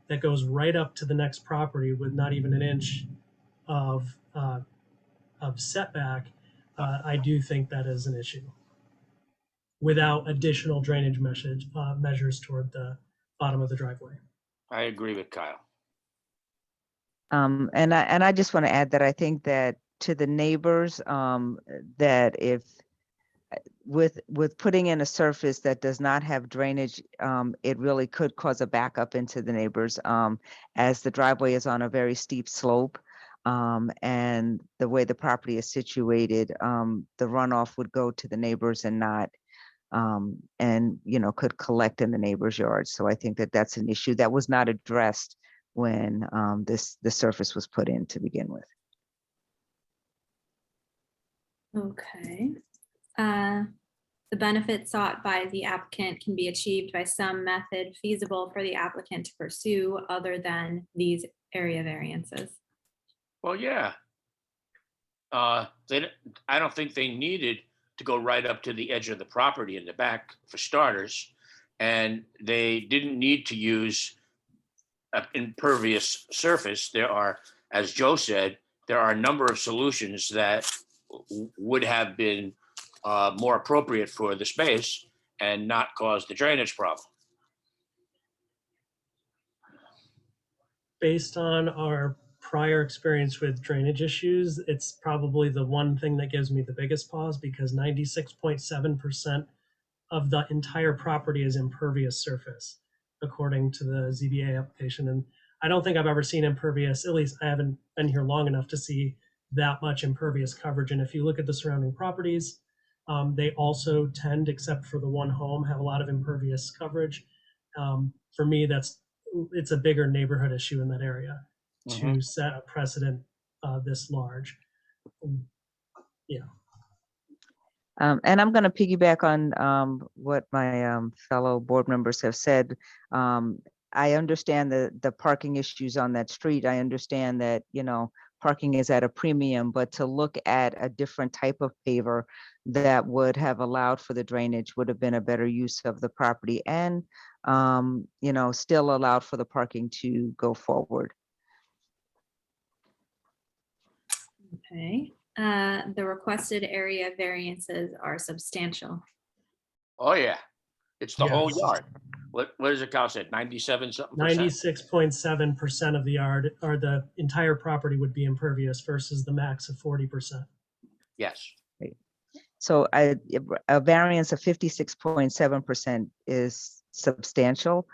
that goes right up to the next property with not even an inch of setback. I do think that is an issue without additional drainage measures toward the bottom of the driveway. I agree with Kyle. and I just want to add that I think that to the neighbors, that if with putting in a surface that does not have drainage, it really could cause a backup into the neighbors, as the driveway is on a very steep slope. And the way the property is situated, the runoff would go to the neighbors and not, and could collect in the neighbor's yard. So I think that that's an issue that was not addressed when the surface was put in to begin with. Okay. The benefit sought by the applicant can be achieved by some method feasible for the applicant to pursue other than these area variances. Well, yeah. I don't think they needed to go right up to the edge of the property in the back for starters. And they didn't need to use an impervious surface. There are, as Joe said, there are a number of solutions that would have been more appropriate for the space and not cause the drainage problem. Based on our prior experience with drainage issues, it's probably the one thing that gives me the biggest pause, because 96.7% of the entire property is impervious surface, according to the ZBA application. And I don't think I've ever seen impervious, at least I haven't been here long enough to see that much impervious coverage. And if you look at the surrounding properties, they also tend, except for the one home, have a lot of impervious coverage. For me, it's a bigger neighborhood issue in that area to set a precedent this large. Yeah. And I'm going to piggyback on what my fellow board members have said. I understand the parking issues on that street. I understand that, parking is at a premium, but to look at a different type of paver that would have allowed for the drainage would have been a better use of the property, and, still allowed for the parking to go forward. Okay. The requested area variances are substantial. Oh, yeah. It's the whole Yes. yard. What does it count at? 97 something %? 96.7% of the yard, or the entire property, would be impervious versus the max of 40%. Yes. So a variance of 56.7% is substantial,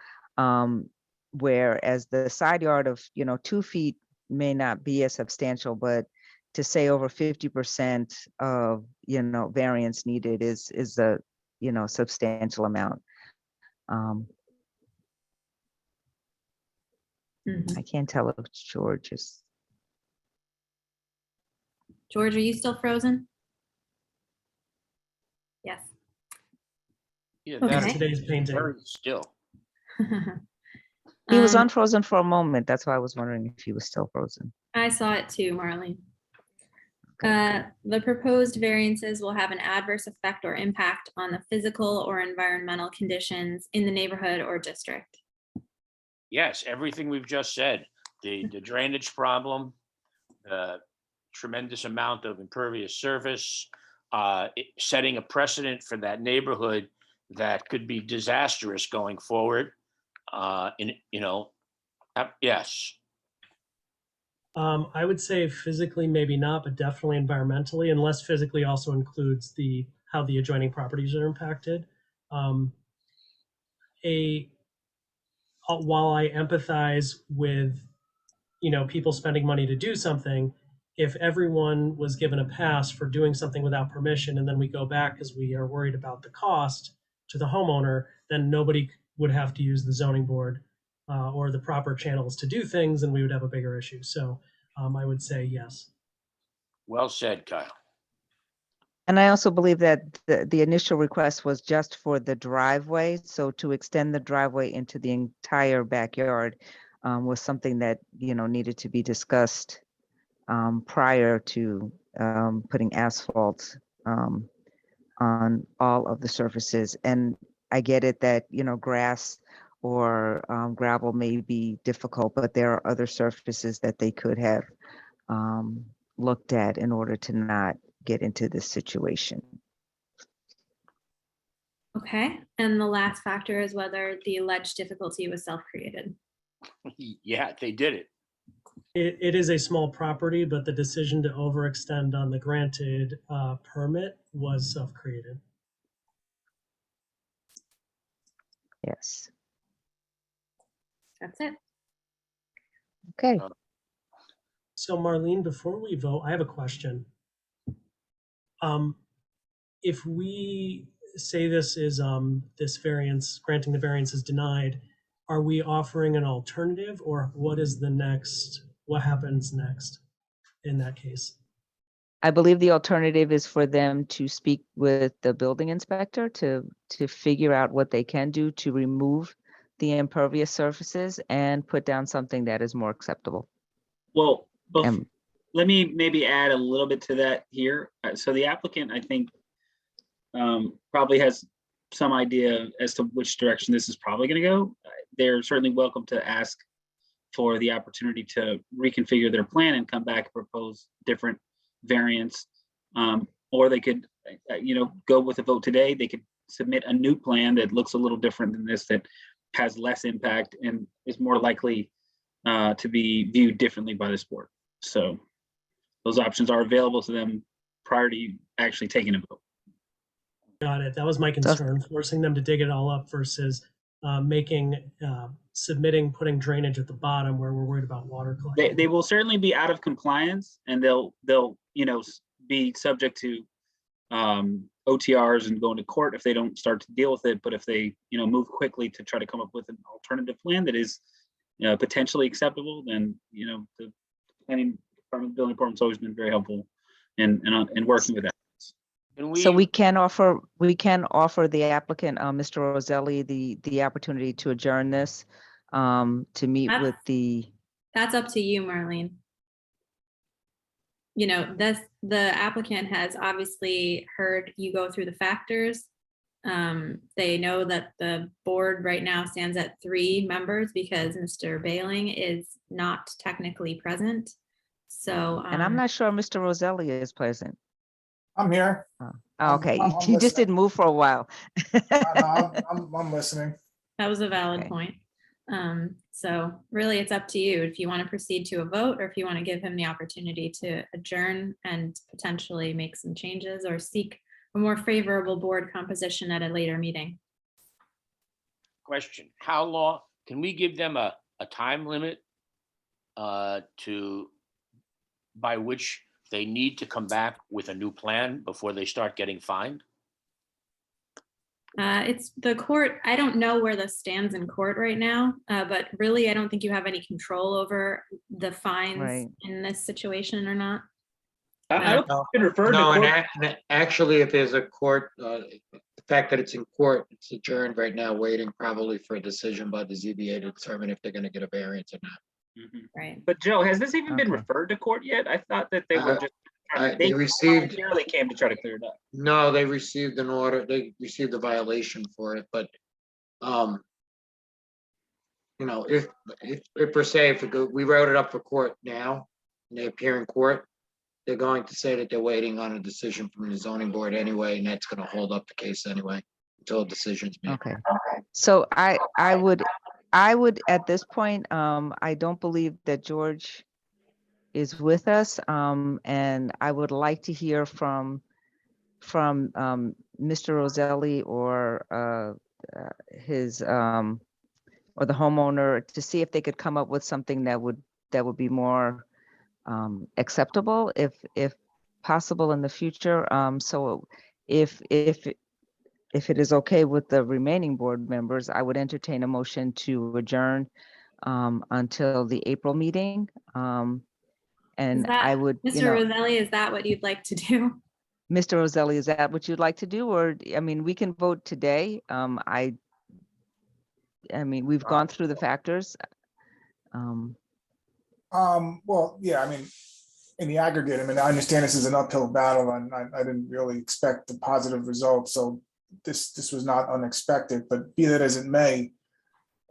whereas the side yard of 2 feet may not be as substantial, but to say over 50% of variance needed is a substantial amount. I can't tell if George is. George, are you still frozen? Yes. Yeah, Okay. that's Today's painting. very still. He was Um, unfrozen for a moment. That's why I was wondering if he was still frozen. I saw it too, Marlene. Okay. The proposed variances will have an adverse effect or impact on the physical or environmental conditions in the neighborhood or district. Yes, everything we've just said, the drainage problem, the tremendous amount of impervious surface, setting a precedent for that neighborhood that could be disastrous going forward. Yes, I would say physically, maybe not, but definitely environmentally, unless physically also includes how the adjoining properties are impacted. While I empathize with, people spending money to do something, if everyone was given a pass for doing something without permission, and then we go back because we are worried about the cost to the homeowner, then nobody would have to use the zoning board or the proper channels to do things, and we would have a bigger issue. So I would say yes. well said, Kyle. And I also believe that the initial request was just for the driveway. So to extend the driveway into the entire backyard was something that, needed to be discussed prior to putting asphalt on all of the surfaces. And I get it that, grass or gravel may be difficult, but there are other surfaces that they could have looked at in order to not get into this situation. Okay, and the last factor is whether the alleged difficulty was self-created. Yeah, they did it. It is a small property, but the decision to overextend on the granted permit was self-created. Yes. That's it. Okay. So Marlene, before we vote, I have a question. If we say this is this variance, granting the variance is denied, are we offering an alternative, or what happens next in that case? I believe the alternative is for them to speak with the building inspector to figure out what they can do to remove the impervious surfaces and put down something that is more acceptable. Well, And let me maybe add a little bit to that here. So the applicant, I think, probably has some idea as to which direction this is probably going to go. They're certainly welcome to ask for the opportunity to reconfigure their plan and come back and propose different variants. Or they could, go with a vote today. They could submit a new plan that looks a little different than this, that has less impact and is more likely to be viewed differently by this board. So those options are available to them prior to you actually taking a vote. Got it. That was my concern, forcing them to dig it all up versus putting drainage at the bottom where we're worried about water collection. They will certainly be out of compliance, and they'll be subject to OTRs and going to court if they don't start to deal with it. But if they move quickly to try to come up with an alternative plan that is potentially acceptable, then the planning department, building department's always been very helpful in working with that. so we can offer the applicant, Mr. Roselli, the opportunity to adjourn this to meet with the. That's up to you, Marlene. The applicant has obviously heard you go through the factors. They know that the board right now stands at 3 members because Mr. Bailing is not technically present. So, And I'm not sure Mr. Roselli is present. I'm here. Okay, I'm he just listening. didn't move for a while. I'm listening. that was a valid Okay. point. So really it's up to you if you want to proceed to a vote or if you want to give him the opportunity to adjourn and potentially make some changes or seek a more favorable board composition at a later meeting. Question, how long, can we give them a time limit by which they need to come back with a new plan before they start getting fined? It's the court. I don't know where this stands in court right now, but really I don't think you have any control over the fines Right. in this situation or not. I don't think it's been referred to No, and court. actually, if there's a court, the fact that it's in court, it's adjourned right now, waiting probably for a decision by the ZBA to determine if they're gonna get a variance or not. Mhm. Right. But Joe, has this even been Okay. referred to court yet? I thought that they were just. They received, Voluntarily came to try to clear it up. no, they received an order, they received a violation for it, but, you know, if per se, we wrote it up for court now, and they appear in court, they're going to say that they're waiting on a decision from the zoning board anyway, and that's gonna hold up the case anyway, until a decision's made. Okay. So I would at this point, I don't believe that George is with us. And I would like to hear from Mr. Roselli or his or the homeowner to see if they could come up with something that would be more acceptable if possible in the future. So if it is okay with the remaining board members, I would entertain a motion to adjourn until the April meeting. And I would, Mr. Roselli, is that what you'd like to do? Mr. Roselli, is that what you'd like to do? Or, I mean, we can vote today. I mean, we've gone through the factors. Well, yeah, I mean, in the aggregate, I mean, I understand this is an uphill battle and I didn't really expect the positive result. So this was not unexpected, but be that as it may,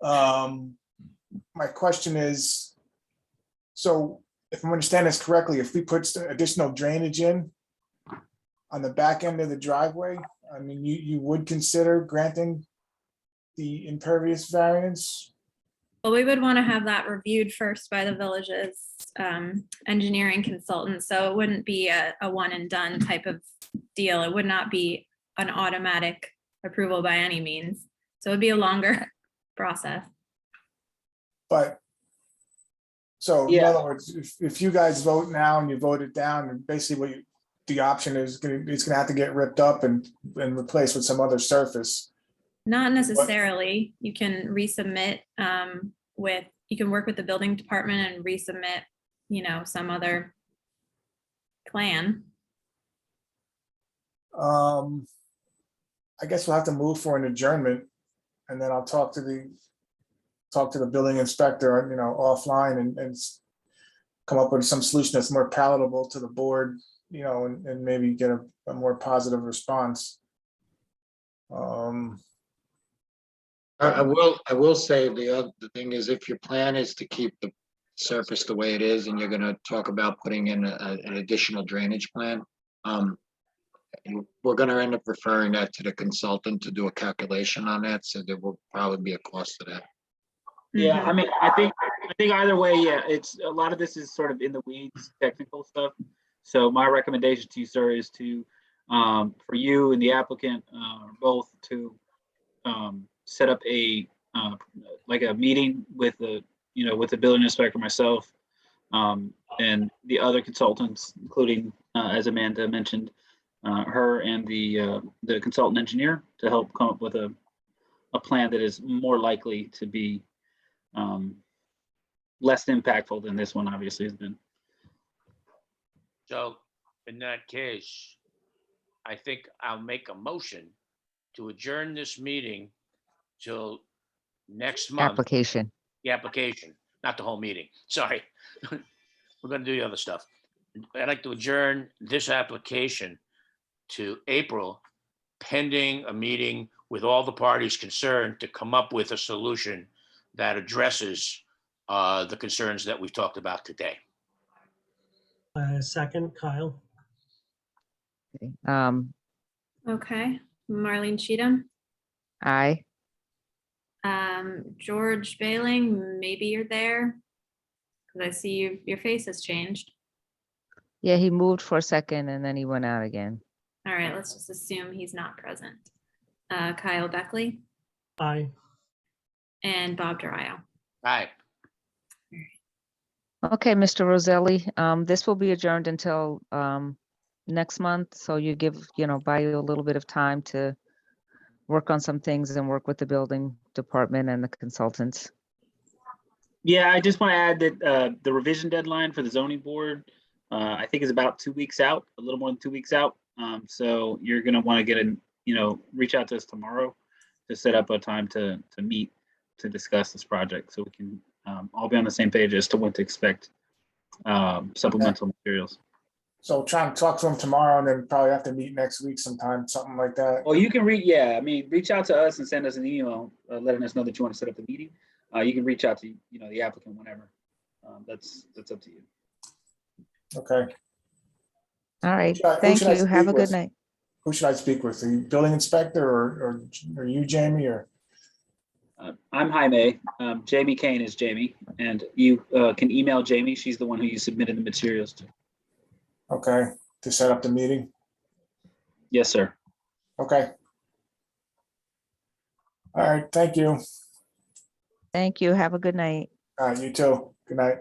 my question is, so if I'm understanding this correctly, if we put additional drainage in on the back end of the driveway, I mean, you would consider granting the impervious variance? Well, we would want to have that reviewed first by the village's engineering consultant. So it wouldn't be a one and done type of deal. It would not be an automatic approval by any means. So it'd be a longer process. But, so in Yeah. other words, if you guys vote now and you vote it down, and basically the option is it's gonna have to get ripped up and replaced with some other surface. Not necessarily. You can resubmit you can work with the building department and resubmit, some other plan. I guess we'll have to move for an adjournment, and then I'll talk to the building inspector, offline and come up with some solution that's more palatable to the board, and maybe get a more positive response. I will say the thing is, if your plan is to keep the surface the way it is, and you're gonna talk about putting in an additional drainage plan, we're gonna end up referring that to the consultant to do a calculation on that, so there will probably be a cost to that. Yeah, I mean, I think either way, yeah, it's a lot of this is sort of in the weeds, technical stuff. So my recommendation to you, sir, is to for you and the applicant both to set up a like a meeting with the with the building inspector, myself, and the other consultants, including as Amanda mentioned, her and the consultant engineer, to help come up with a plan that is more likely to be less impactful than this one obviously has been. So in that case, I think I'll make a motion to adjourn this meeting till next month. Application. The application, not the whole meeting. Sorry. We're gonna do the other stuff. I'd like to adjourn this application to April, pending a meeting with all the parties concerned to come up with a solution that addresses the concerns that we've talked about today. Second, Kyle. Okay, Marlene Cheatham, Aye. George Bailing, maybe you're there, because I see your face has changed. Yeah, he moved for a second and then he went out again. All right, let's just assume he's not present. Kyle Beckley Aye. and Bob Dario. Aye. Okay, Mr. Roselli, this will be adjourned until next month. So you give, buy you a little bit of time to work on some things and work with the building department and the consultants. Yeah, I just want to add that the revision deadline for the zoning board I think is about 2 weeks out, a little more than 2 weeks out. So you're gonna want to get reach out to us tomorrow to set up a time to meet to discuss this project, so we can all be on the same page as to what to expect, supplemental materials. So try and talk to him tomorrow and then probably have to meet next week sometime, something like that. Well, you can reach out to us and send us an email letting us know that you want to set up the meeting. You can reach out to, the applicant whenever. That's up to you. Okay. All right, Who should I thank you. speak Have a good with? night. Who should I speak with? The building inspector or you, Jamie, or? I'm Jaime. Jamie Kane is Jamie, and you can email Jamie. She's the one who you submitted the materials to. Okay, to set up the meeting? Yes, sir. Okay. All right, thank you. Thank you. Have a good night. All right, you too. Good night.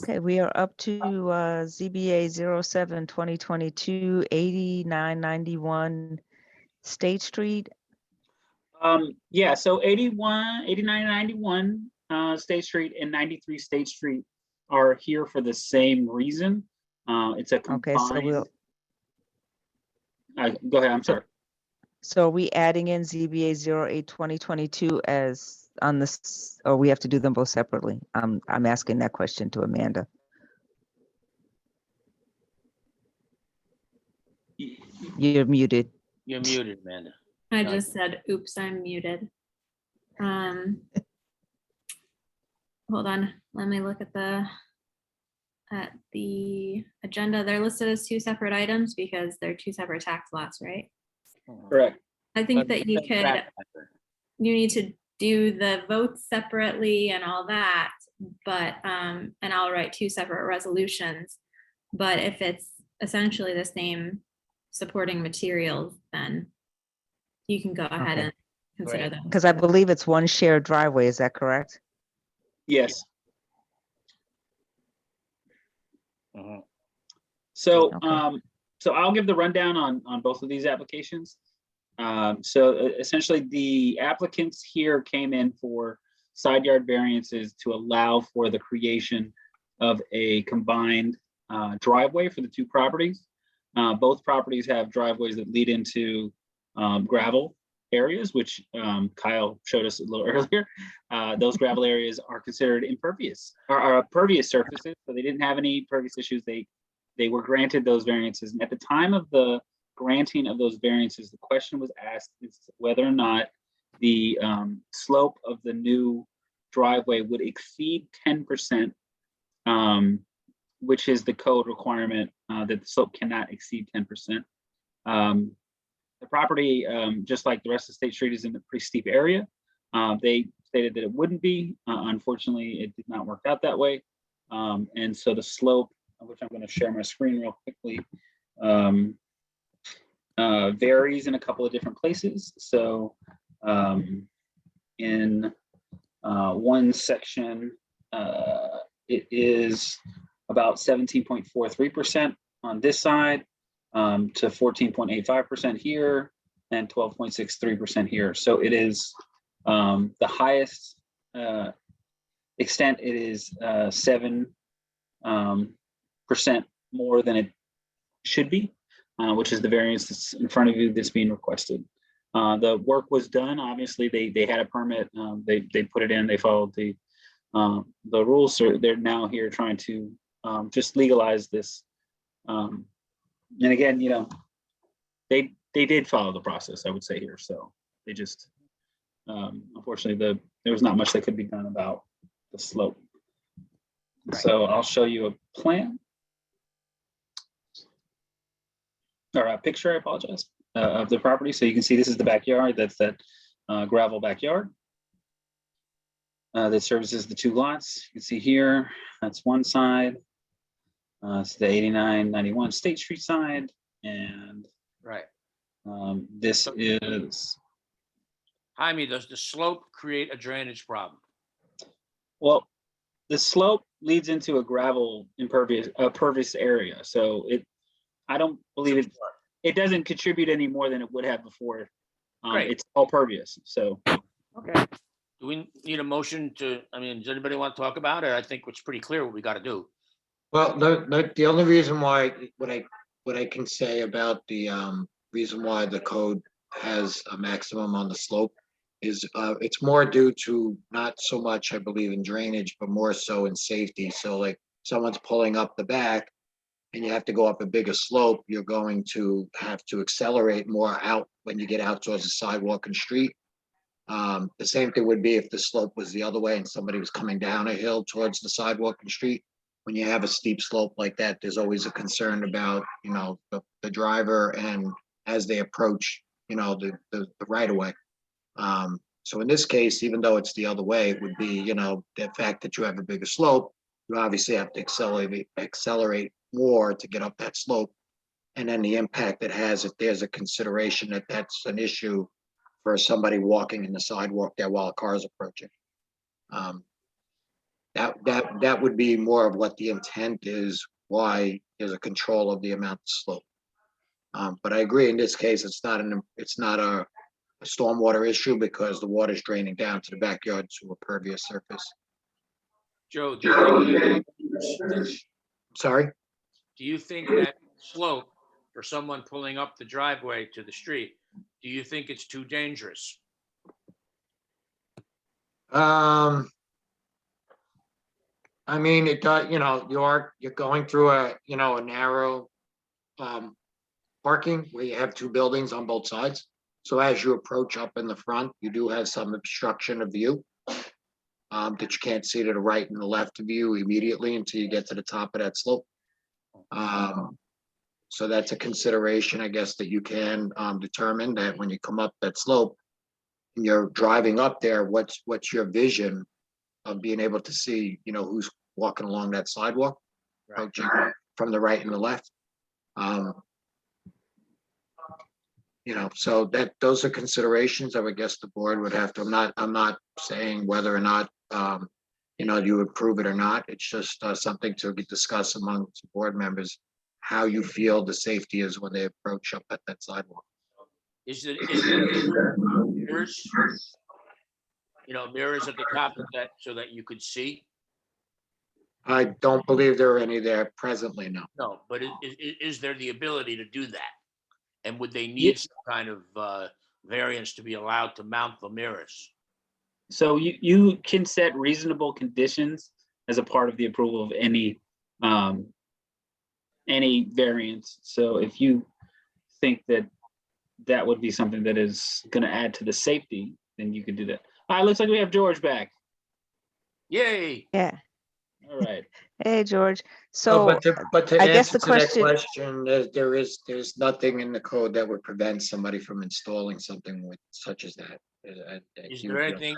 Okay, we are up to ZBA 07-2022 8991 State Street. Yeah, so 8991 State Street and 93 State Street are here for the same reason. It's a Okay, so combined. Go ahead, I'm sorry. So are we adding in ZBA 08-2022 as on this, or we have to do them both separately? I'm asking that question to Amanda. You're muted. You're muted, Amanda. I No. just said, oops, I'm muted. Hold on, let me look at the agenda. They're listed as two separate items because they're two separate tax lots, right? Correct. I think that you need to do the votes separately and all that, but, and I'll write two separate resolutions. But if it's essentially the same supporting materials, then you can go ahead Okay. and consider Right. them. Because I believe it's one shared driveway, is that correct? Yes. Mhm. So, Okay. so I'll give the rundown on both of these applications. So essentially, the applicants here came in for side yard variances to allow for the creation of a combined driveway for the two properties. Both properties have driveways that lead into gravel areas, which Kyle showed us a little earlier. Those gravel areas are considered impervious, or pervious surfaces, so they didn't have any pervious issues. They were granted those variances. And at the time of the granting of those variances, the question was asked is whether or not the slope of the new driveway would exceed 10%, which is the code requirement that the slope cannot exceed 10%. The property, just like the rest of State Street, is in a pretty steep area. They stated that it wouldn't be. Unfortunately, it did not work out that way. And so the slope, which I'm going to share my screen real quickly, varies in a couple of different places. So in one section, it is about 17.43% on this side, to 14.85% here, and 12.63% here. So it is the highest extent. It is 7% more than it should be, which is the variance that's in front of you that's being requested. The work was done. Obviously, they had a permit. They put it in. They followed the rules. So they're now here trying to just legalize this. And again, they did follow the process, I would say here. So they just, unfortunately, there was not much that could be done about the slope. Right. So I'll show you a plan. Or a picture, I apologize, of the property. So you can see this is the backyard. That's that gravel backyard that services the two lots. You can see here, that's one side. It's the 8991 State Street side. And Right. this is, Jaime, does the slope create a drainage problem? well, the slope leads into a gravel pervious area. So I don't believe it doesn't contribute any more than it would have before. Great. It's all pervious. So Okay. Do we need a motion to, I mean, does anybody want to talk about it? I think it's pretty clear what we got to do. Well, the only reason why, what I can say about the reason why the code has a maximum on the slope is it's more due to not so much, I believe, in drainage, but more so in safety. So like someone's pulling up the back and you have to go up a bigger slope, you're going to have to accelerate more out when you get out towards the sidewalk and street. The same thing would be if the slope was the other way and somebody was coming down a hill towards the sidewalk and street. When you have a steep slope like that, there's always a concern about, you know, the driver and as they approach, you know, the right of way. So in this case, even though it's the other way, it would be, you know, the fact that you have a bigger slope, you obviously have to accelerate more to get up that slope. And then the impact it has, if there's a consideration that that's an issue for somebody walking in the sidewalk there while a car is approaching. That would be more of what the intent is, why there's a control of the amount of slope. But I agree in this case, it's not a stormwater issue because the water's draining down to the backyard to a pervious surface. Joe, do you think, Sorry? do you think that slope for someone pulling up the driveway to the street, do you think it's too dangerous? I mean, it does, you know, you're going through a narrow parking where you have two buildings on both sides. So as you approach up in the front, you do have some obstruction of view that you can't see to the right and the left of you immediately until you get to the top of that slope. So that's a consideration, I guess, that you can determine that when you come up that slope and you're driving up there, what's your vision of being able to see, you know, who's walking along that sidewalk, approaching from the right and the left. You know, so those are considerations I would guess the board would have to, I'm not saying whether or not, you know, you approve it or not. It's just something to discuss among board members, how you feel the safety is when they approach up at that sidewalk. Is there mirrors? You know, mirrors at the top of that so that you could see? I don't believe there are any there presently, no. No, but is there the ability to do that? And would they need some kind of variance to be allowed to mount the mirrors? So you can set reasonable conditions as a part of the approval of any variance. So if you think that that would be something that is going to add to the safety, then you could do that. All right, looks like we have George back. Yay! Yeah. All right. Hey, George. No, So but to I guess answer the to that question, question, there's nothing in the code that would prevent somebody from installing something with such as that. Is there anything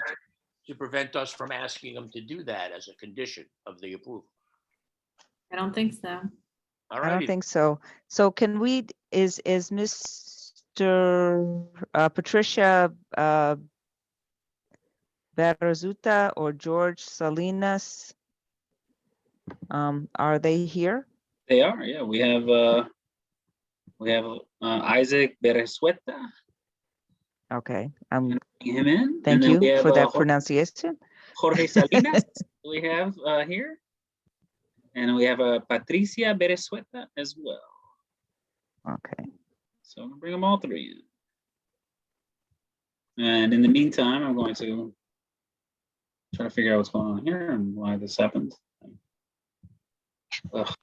to prevent us from asking them to do that as a condition of the approval? I don't think so. All I don't right. think so. So can we, is Mr. Patricia Berrezueta or George Salinas, are they here? They are, yeah. We have Isaac Berrezueta. Okay, Bring him in. thank And then we you have, for that pronunciation. Jorge Salinas we have here. And we have Patricia Berrezueta as well. Okay. So I'm gonna bring them all three in. And in the meantime, I'm going to try to figure out what's going on here and why this happened. Oh,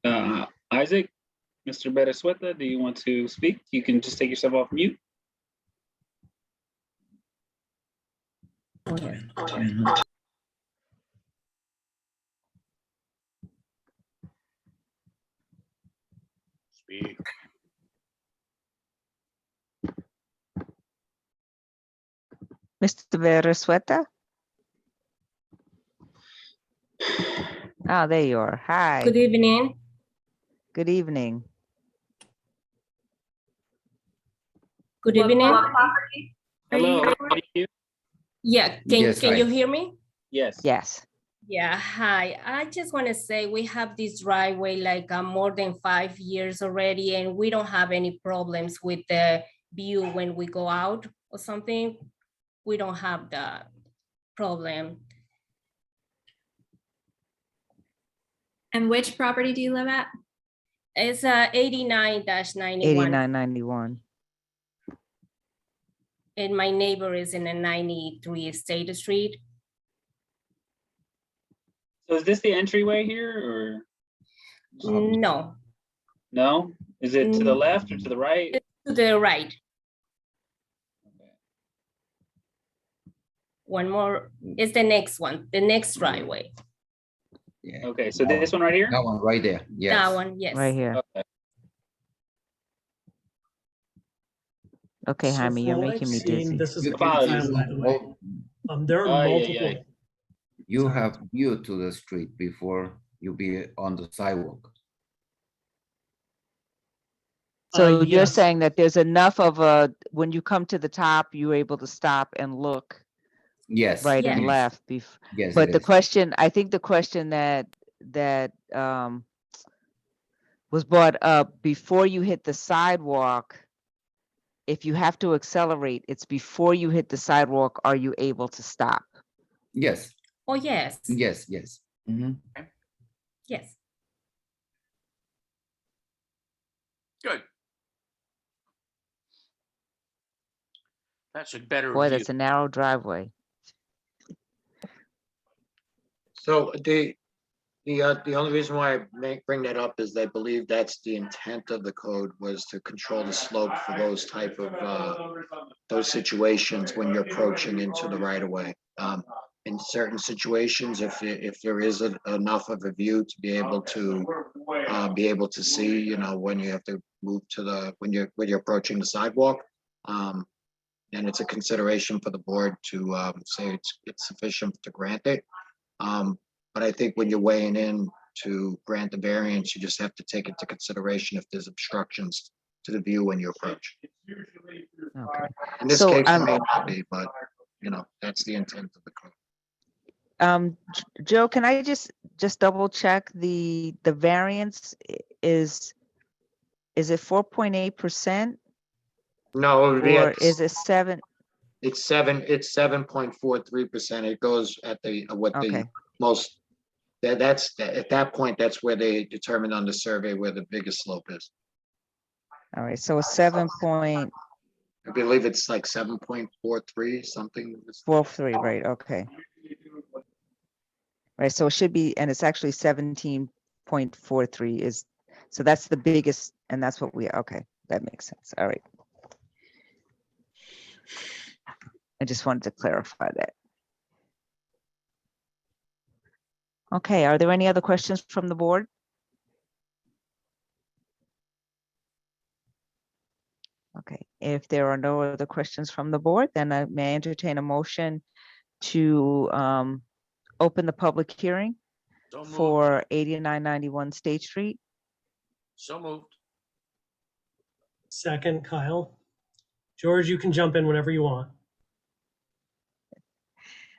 God. Isaac, Mr. Berrezueta, do you want to speak? You can just take yourself off mute. Speak. Mr. Berrezueta? Oh, there you are. Hi. Good evening. Good evening. Good evening. Hello. How are you? Yeah, Yes, can hi. you hear me? Yes. Yes. Yeah, hi. I just want to say we have this driveway like more than 5 years already, and we don't have any problems with the view when we go out or something, we don't have the problem. And which property do you live at? It's 89-91, 8991. and my neighbor is in a 93 State Street. So is this the entryway here or No, no? Is it to the left or to the right? to the right. One more is the next one, the next driveway. Yeah. Okay, so this one right here? That one right there. Yes. That one, yes. Right here. Okay. Okay, So Jaime, you're from what making I've me seen, dizzy. This is You- the Apologies. final way. There are Ay, ay, multiple. ay. You have view to the street before you be on the sidewalk. So you're Yes. saying that there's enough of a, when you come to the top, you're able to stop and look Yes. right and Yes. left. Yes. But it the is. question, I think the question that was brought up before you hit the sidewalk, if you have to accelerate, it's before you hit the sidewalk, are you able to stop? Yes. Oh, yes, Yes. Yes. Mhm. yes. Good. That's a better Boy, view. that's a narrow driveway. So the only reason why I bring that up is I believe that's the intent of the code, was to control the slope for those type of, those situations when you're approaching into the right of way. In certain situations, if there is enough of a view to be able to see, you know, when you have to move to the, when you're approaching the sidewalk, and it's a consideration for the board to say it's sufficient to grant it. But I think when you're weighing in to grant the variance, you just have to take into consideration if there's obstructions to the view when you approach. Okay. In this So, case, it may not be, but you know, that's the intent of the code. Joe, can I just double check the variance is it 4.8%? No, it would be Or at, is it 7? it's 7.43%. It goes at the, what the Okay, most, that's, at that point, that's where they determine on the survey where the biggest slope is. all right, so 7.43, I believe it's like 7.43, something. right, okay. Right, so it should be, and it's actually 17.43 is, so that's the biggest, and that's what okay, that makes sense, all right. I just wanted to clarify that. Okay, are there any other questions from the board? Okay, if there are no other questions from the board, then I may entertain a motion to open the public hearing So moved. for 8991 State Street. So moved. Second, Kyle. George, you can jump in whenever you want.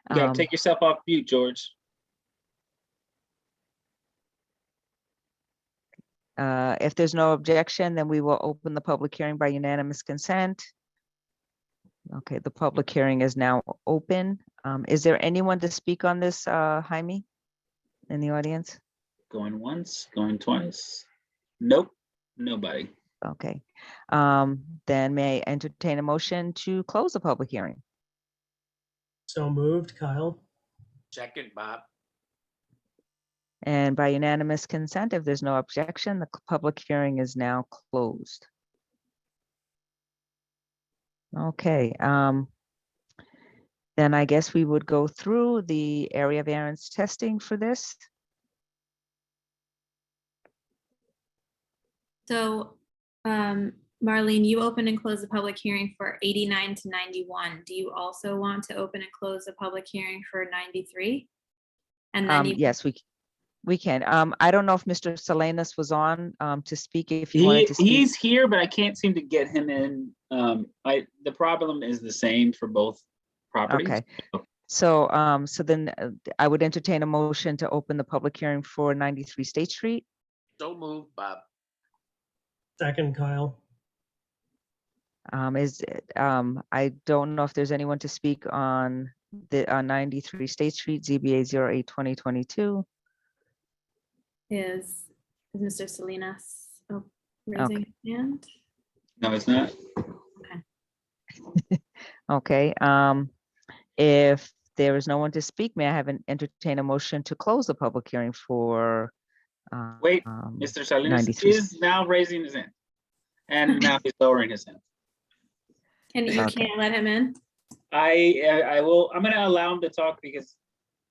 You gotta Um, take yourself off mute, George. If there's no objection, then we will open the public hearing by unanimous consent. Okay, the public hearing is now open. Is there anyone to speak on this, Jaime, in the audience? Going once, going twice. Nope, nobody. Okay, then may I entertain a motion to close the public hearing? So moved, Kyle. Second, Bob. And by unanimous consent, if there's no objection, the public hearing is now closed. Okay, then I guess we would go through the area variance testing for this. So, Marlene, you open and close the public hearing for 89 to 91. Do you also want to open and close the public hearing for 93? And then you, Yes, we can. I don't know if Mr. Salinas was on to speak, if you wanted to speak. He's here, but I can't seem to get him in. The problem is the same for both properties. Okay. So, so then I would entertain a motion to open the public hearing for 93 State Street. So moved, Bob. Second, Kyle. I don't know if there's anyone to speak on the 93 State Street, ZBA 08-2022. Is Mr. Salinas raising his hand? No, it's not. Okay, if there is no one to speak, may I have entertain a motion to close the public hearing for? Wait, Mr. Salinas 93. is now raising his hand. And now he's lowering his hand. And you Okay. can't let him in? I will, I'm gonna allow him to talk because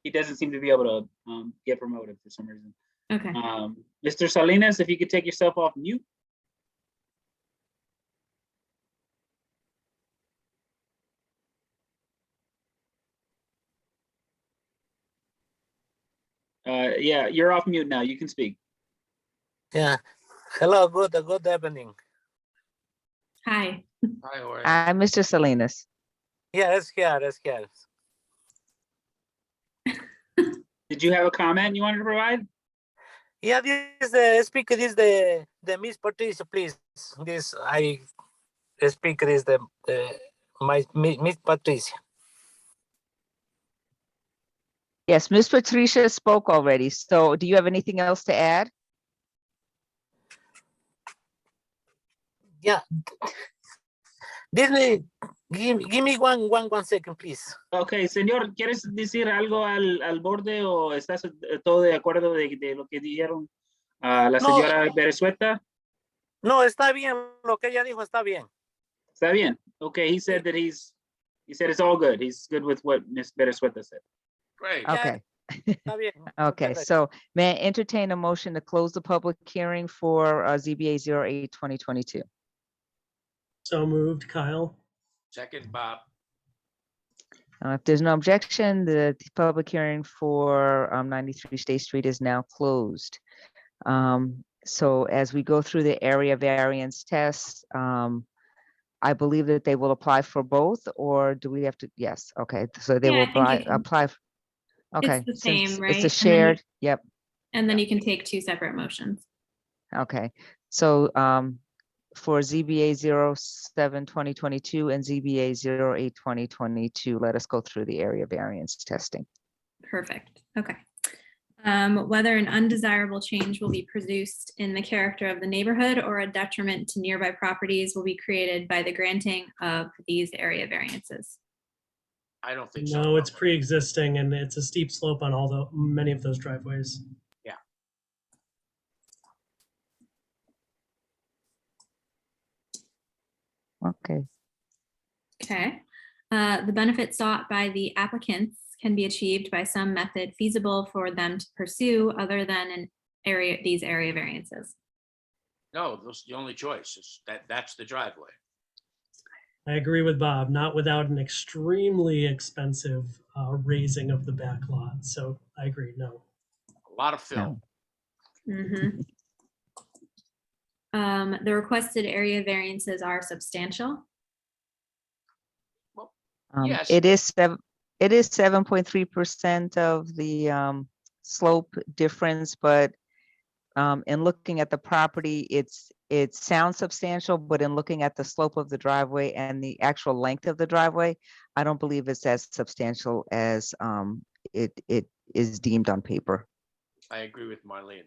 he doesn't seem to be able to get promoted for some reason. Okay. Mr. Salinas, if you could take yourself off mute. Yeah, you're off mute now. You can speak. Yeah. Hello, good evening. Hi. Hi, Jorge. I'm Mr. Salinas. Yeah, that's here. Did you have a comment you wanted to provide? Yeah, this is the speaker. This is the Miss Patricia, please. This I the speaker is the my Miss Patricia. Yes, Ms. Patricia spoke already. So do you have anything else to add? Yeah. Give me one second, please. Ok, señor, ¿quieres decir algo al borde o estás todo de acuerdo de lo que dijeron a la señora Berrezueta? No, está bien. Lo que ella dijo está bien. Está bien. Okay, he said that he said it's all good. He's good with what Ms. Berrezueta said. Great. Okay. Está bien. Okay, so may I entertain a motion to close the public hearing for ZBA 08-2022? So moved, Kyle. Second, Bob. If there's no objection, the public hearing for 93 State Street is now closed. So as we go through the area variance tests, I believe that they will apply for both, or do we have to? Yes, okay, so they Yeah, will I think you can- apply. Okay. the since same, It's right? a And then shared, yep, And then you can take two separate motions. okay. So for ZBA 07-2022 and ZBA 08-2022, let us go through the area variance testing. Perfect. Okay. Whether an undesirable change will be produced in the character of the neighborhood or a detriment to nearby properties will be created by the granting of these area variances. I don't think so. No, it's pre-existing and it's a steep slope on many of those driveways. Yeah. Okay. Okay. The benefit sought by the applicants can be achieved by some method feasible for them to pursue other than these area variances. No, that's the only choice. That's the driveway. I agree with Bob, not without an extremely expensive raising of the back lot. So I agree, no. A lot of fill. Mhm. The requested area variances are substantial. Yes. It is 7.3% of the slope difference, but in looking at the property, it sounds substantial, but in looking at the slope of the driveway and the actual length of the driveway, I don't believe it's as substantial as it is deemed on paper. I agree with Marlene.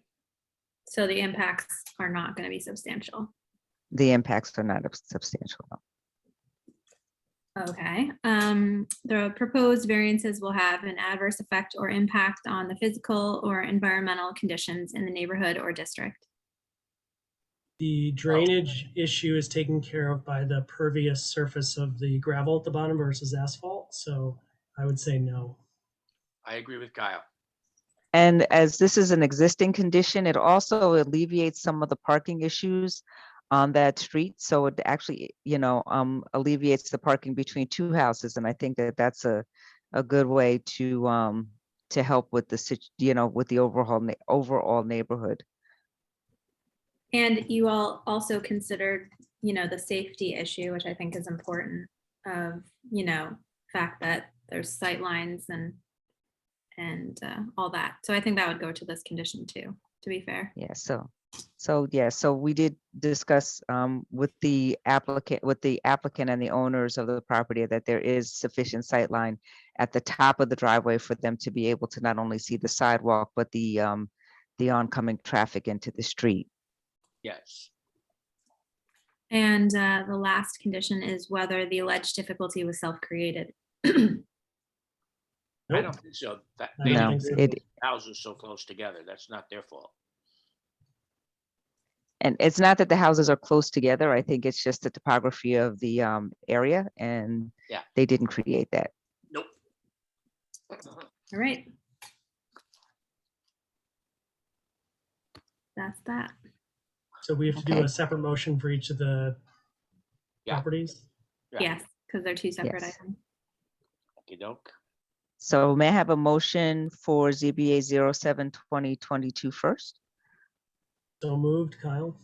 So the impacts are not going to be substantial. The impacts are not substantial. No. Okay. The proposed variances will have an adverse effect or impact on the physical or environmental conditions in the neighborhood or district. The drainage issue is taken care of by the pervious surface of the gravel at the bottom versus asphalt. So I would say no. I agree with Kyle. And as this is an existing condition, it also alleviates some of the parking issues on that street. So it actually, alleviates the parking between two houses. And I think that that's a good way to help with the, with the overall neighborhood. And you all also considered, the safety issue, which I think is important of, fact that there's sight lines and all that. So I think that would go to this condition too, to be fair. Yeah, so So, yeah, so we did discuss with the applicant and the owners of the property that there is sufficient sightline at the top of the driveway for them to be able to not only see the sidewalk, but the oncoming traffic into the street. Yes. And the last condition is whether the alleged difficulty was self-created. I don't think so. They No, didn't build it, those houses so close together. That's not their fault. and it's not that the houses are close together. I think it's just the topography of the area, and Yeah. they didn't create that. Nope. All right. That's that. So we have to do Okay. a separate motion for each of the Yeah. properties? Yeah. Yes, because they're two separate Yes. items. Okey-doke. So may I have a motion for ZBA 07-2022 first? So moved, Kyle?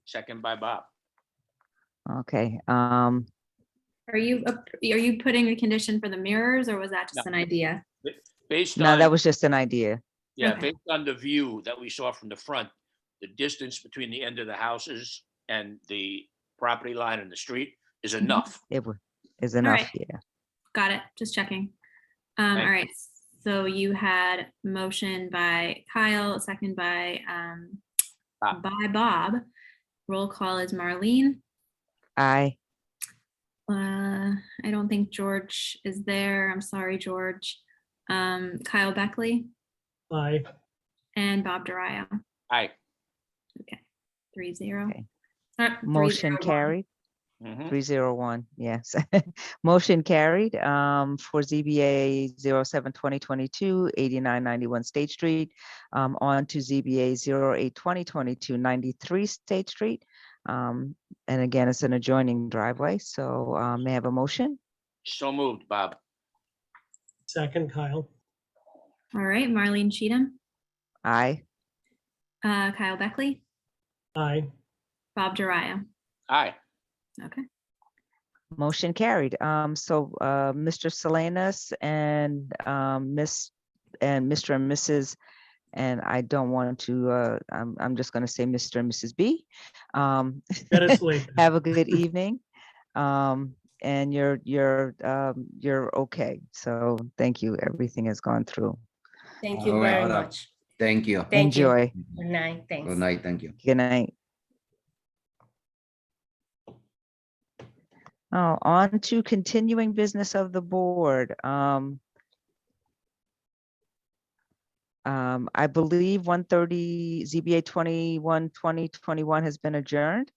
Second by Bob. Okay, Are you putting a condition for the mirrors, or was that just No. an idea? Based no, on, that was just an idea. yeah, Okay. based on the view that we saw from the front, the distance between the end of the houses and the property line and the street is enough. It is All enough, right. yeah. Got it. Just checking. Thank All you. right. So you had motion by Kyle, second by Bob. Bob. Roll call is Marlene. Aye. I don't think George is there. I'm sorry, George. Kyle Beckley Aye. and Bob Dario. Aye. Okay, 3-0. Okay. 3-0-1. Motion carried. Mhm. 301, yes. Motion carried for ZBA 07-2022, 8991 State Street, on to ZBA 08-2022, 93 State Street. And again, it's an adjoining driveway, so may I have a motion? So moved, Bob. Second, Kyle? All right, Marlene Cheatham, Aye. Kyle Beckley, Aye. Bob Dario. Aye. Okay. Motion carried. So Mr. Salinas and Mr. and Mrs. and I don't want to, I'm just going to say Mr. and Mrs. B. Berrezueta. Have a good evening. And you're okay. So thank you. Everything has gone through. Thank you All right, very all right. much. Thank you. Thank you. Enjoy. Good night. Thanks. Good night, thank you. Good night. Oh, on to continuing business of the board. I believe 130 ZBA 21-2021 has been adjourned.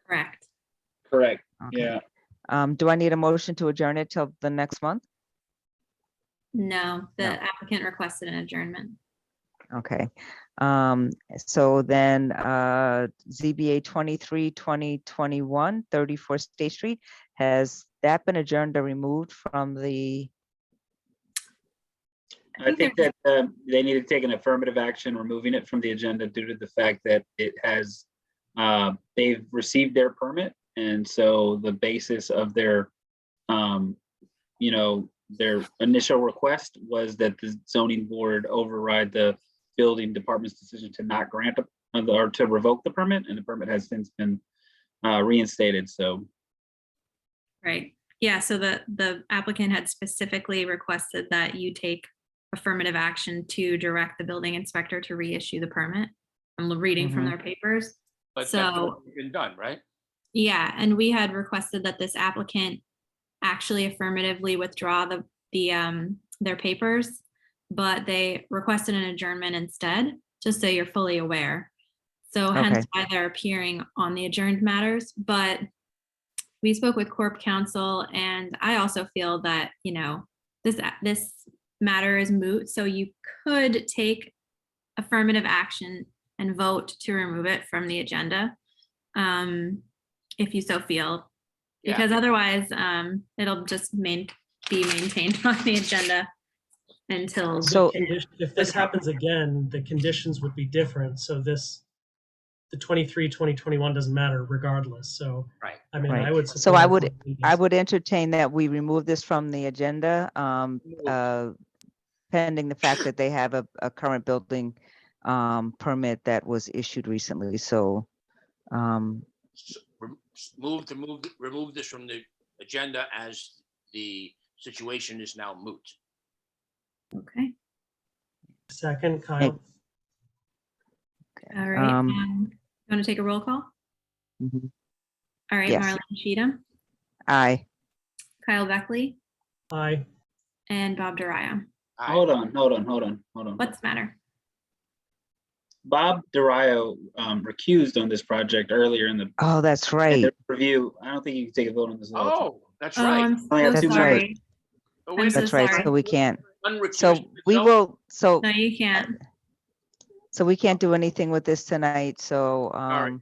Correct. Correct. Okay. Yeah. Do I need a motion to adjourn it till the next month? No, the No. applicant requested an adjournment. Okay. So then ZBA 23-2021, 34 State Street, has that been adjourned or removed from the? I think that they need to take an affirmative action, removing it from the agenda due to the fact that it has, they've received their permit. And so the basis of their, their initial request was that the zoning board override the building department's decision to not grant or to revoke the permit, and the permit has since been reinstated. So Right. Yeah, so the applicant had specifically requested that you take affirmative action to direct the building inspector to reissue the permit. I'm reading from Mhm. their papers. But that's So, already been done, right? yeah, and we had requested that this applicant actually affirmatively withdraw their papers, but they requested an adjournment instead, just so you're fully aware. So hence Okay. why they're appearing on the adjourned matters. But we spoke with Corp Counsel, and I also feel that, this matter is moot, so you could take affirmative action and vote to remove it from the agenda, if you so feel, Yeah. because otherwise it'll just be maintained on the agenda until. So- If this happens again, the conditions would be different. So the 2021 doesn't matter regardless. So, Right. I mean, Right. I would. So support I it would, for the I would entertain that we remove this from the agenda, pending the fact that they have a current building permit that was issued recently. So Remove this from the agenda as the situation is now moot. Okay. Second, Kyle. All right. Um, You want to take a roll call? mhm. All right. Yes. Marlene Cheatham, Aye. Kyle Beckley, Aye. and Bob Daria. Aye. Hold on. What's the matter? Bob Dario recused on this project earlier in the Oh, that's right. review. I don't think you can take a vote on this. Oh, that's Oh, right. I'm Only have so two That's sorry. right. Oh, I'm wait a so That's right. sorry. So we can't. Unrecused So we himself? will. So No, you can't. we can't do anything with this tonight. So right. and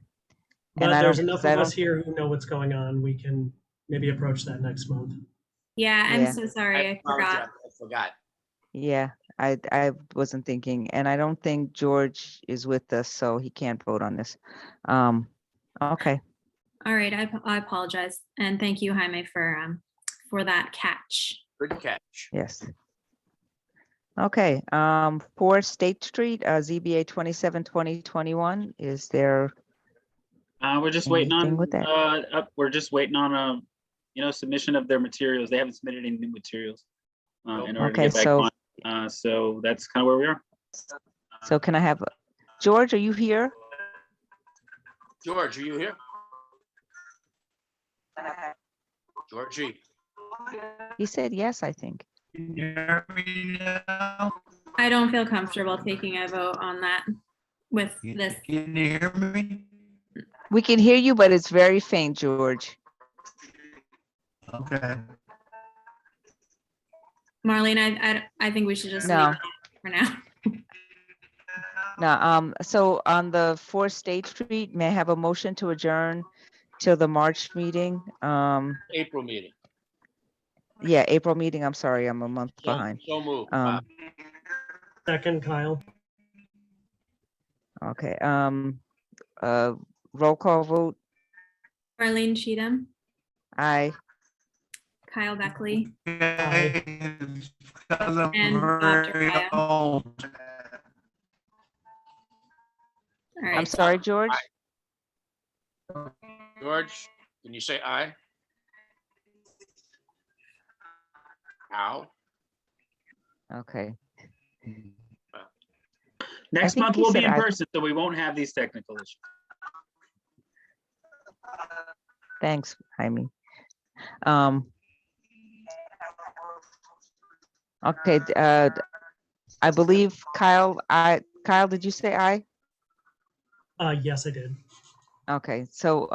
But I there's don't. enough 'Cause I of us don't. here who know what's going on. We can maybe approach that next month. Yeah, I'm Yeah. so sorry. I forgot. apologize. I forgot. Yeah, I wasn't thinking, and I don't think George is with us, so he can't vote on this. Okay. All right. I apologize. And thank you, Jaime, for that catch. Good catch. Yes. Okay. 4 State Street, ZBA 27-2021. Is there We're just waiting anything on, with that? we're just waiting on, submission of their materials. They haven't submitted any new materials in order to Okay, get back on. So that's kind of where we are. So can I have George? Are you here? George, are you here? Georgie. He said yes, I think. I don't feel comfortable taking a vote on that with this. Can you hear me? We can hear you, but it's very faint, George. Okay. Marlene, I think we should just No. leave it for now. No. So on the 4 State Street, may I have a motion to adjourn till the March meeting? April meeting. Yeah, April meeting. I'm sorry, I'm a month behind. So moved. Second, Kyle. Okay. Roll call vote. Marlene Cheatham, Aye. Kyle Beckley, Aye. and Bob Daria. All right. I'm sorry, George. George, can you say aye? Ow. Okay. Next think month he we'll be said in I- person, so we won't have these technical issues. Thanks, Jaime. Okay. I believe Kyle. Kyle, did you say aye? Yes, I did. Okay. So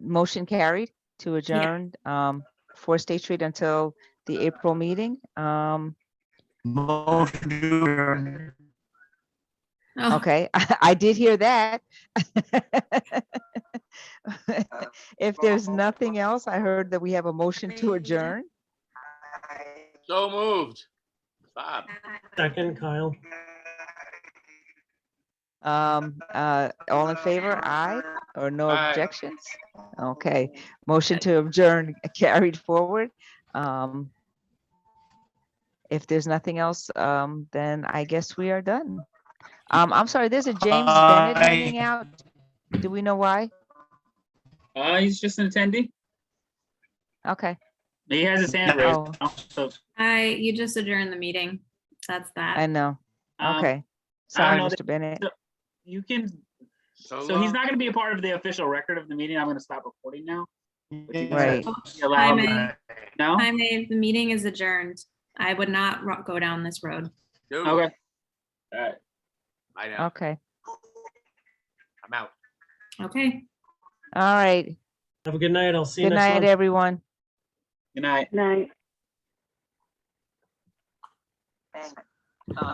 motion carried to adjourn 4 State Street until the April meeting. Motion to adjourn. Oh, Okay, I did hear that. If there's nothing else, I heard that we have a motion to adjourn. So moved. Bob. Second, Kyle. All in favor, aye, or no Aye. objections? Okay, motion to adjourn carried forward. If there's nothing else, then I guess we are done. I'm sorry, there's a James Bennett hanging out. Do we know why? He's just an attendee. Okay. He has his hand raised. Oh. now, So, you just adjourned the meeting. That's that. I know. um, Okay. I Sorry, don't know, Mr. Bennett. you can, So so he's long. not going to be a part of the official record of the meeting. I'm going to stop recording now. But you can Right. be allowed- Jaime, No? Jaime, the meeting is adjourned. I would not go down this road. Dude, Okay. All right. I know. Okay. I'm out. Okay. All right. Have a good night. I'll see you Good next night, month. everyone. Good night. Night.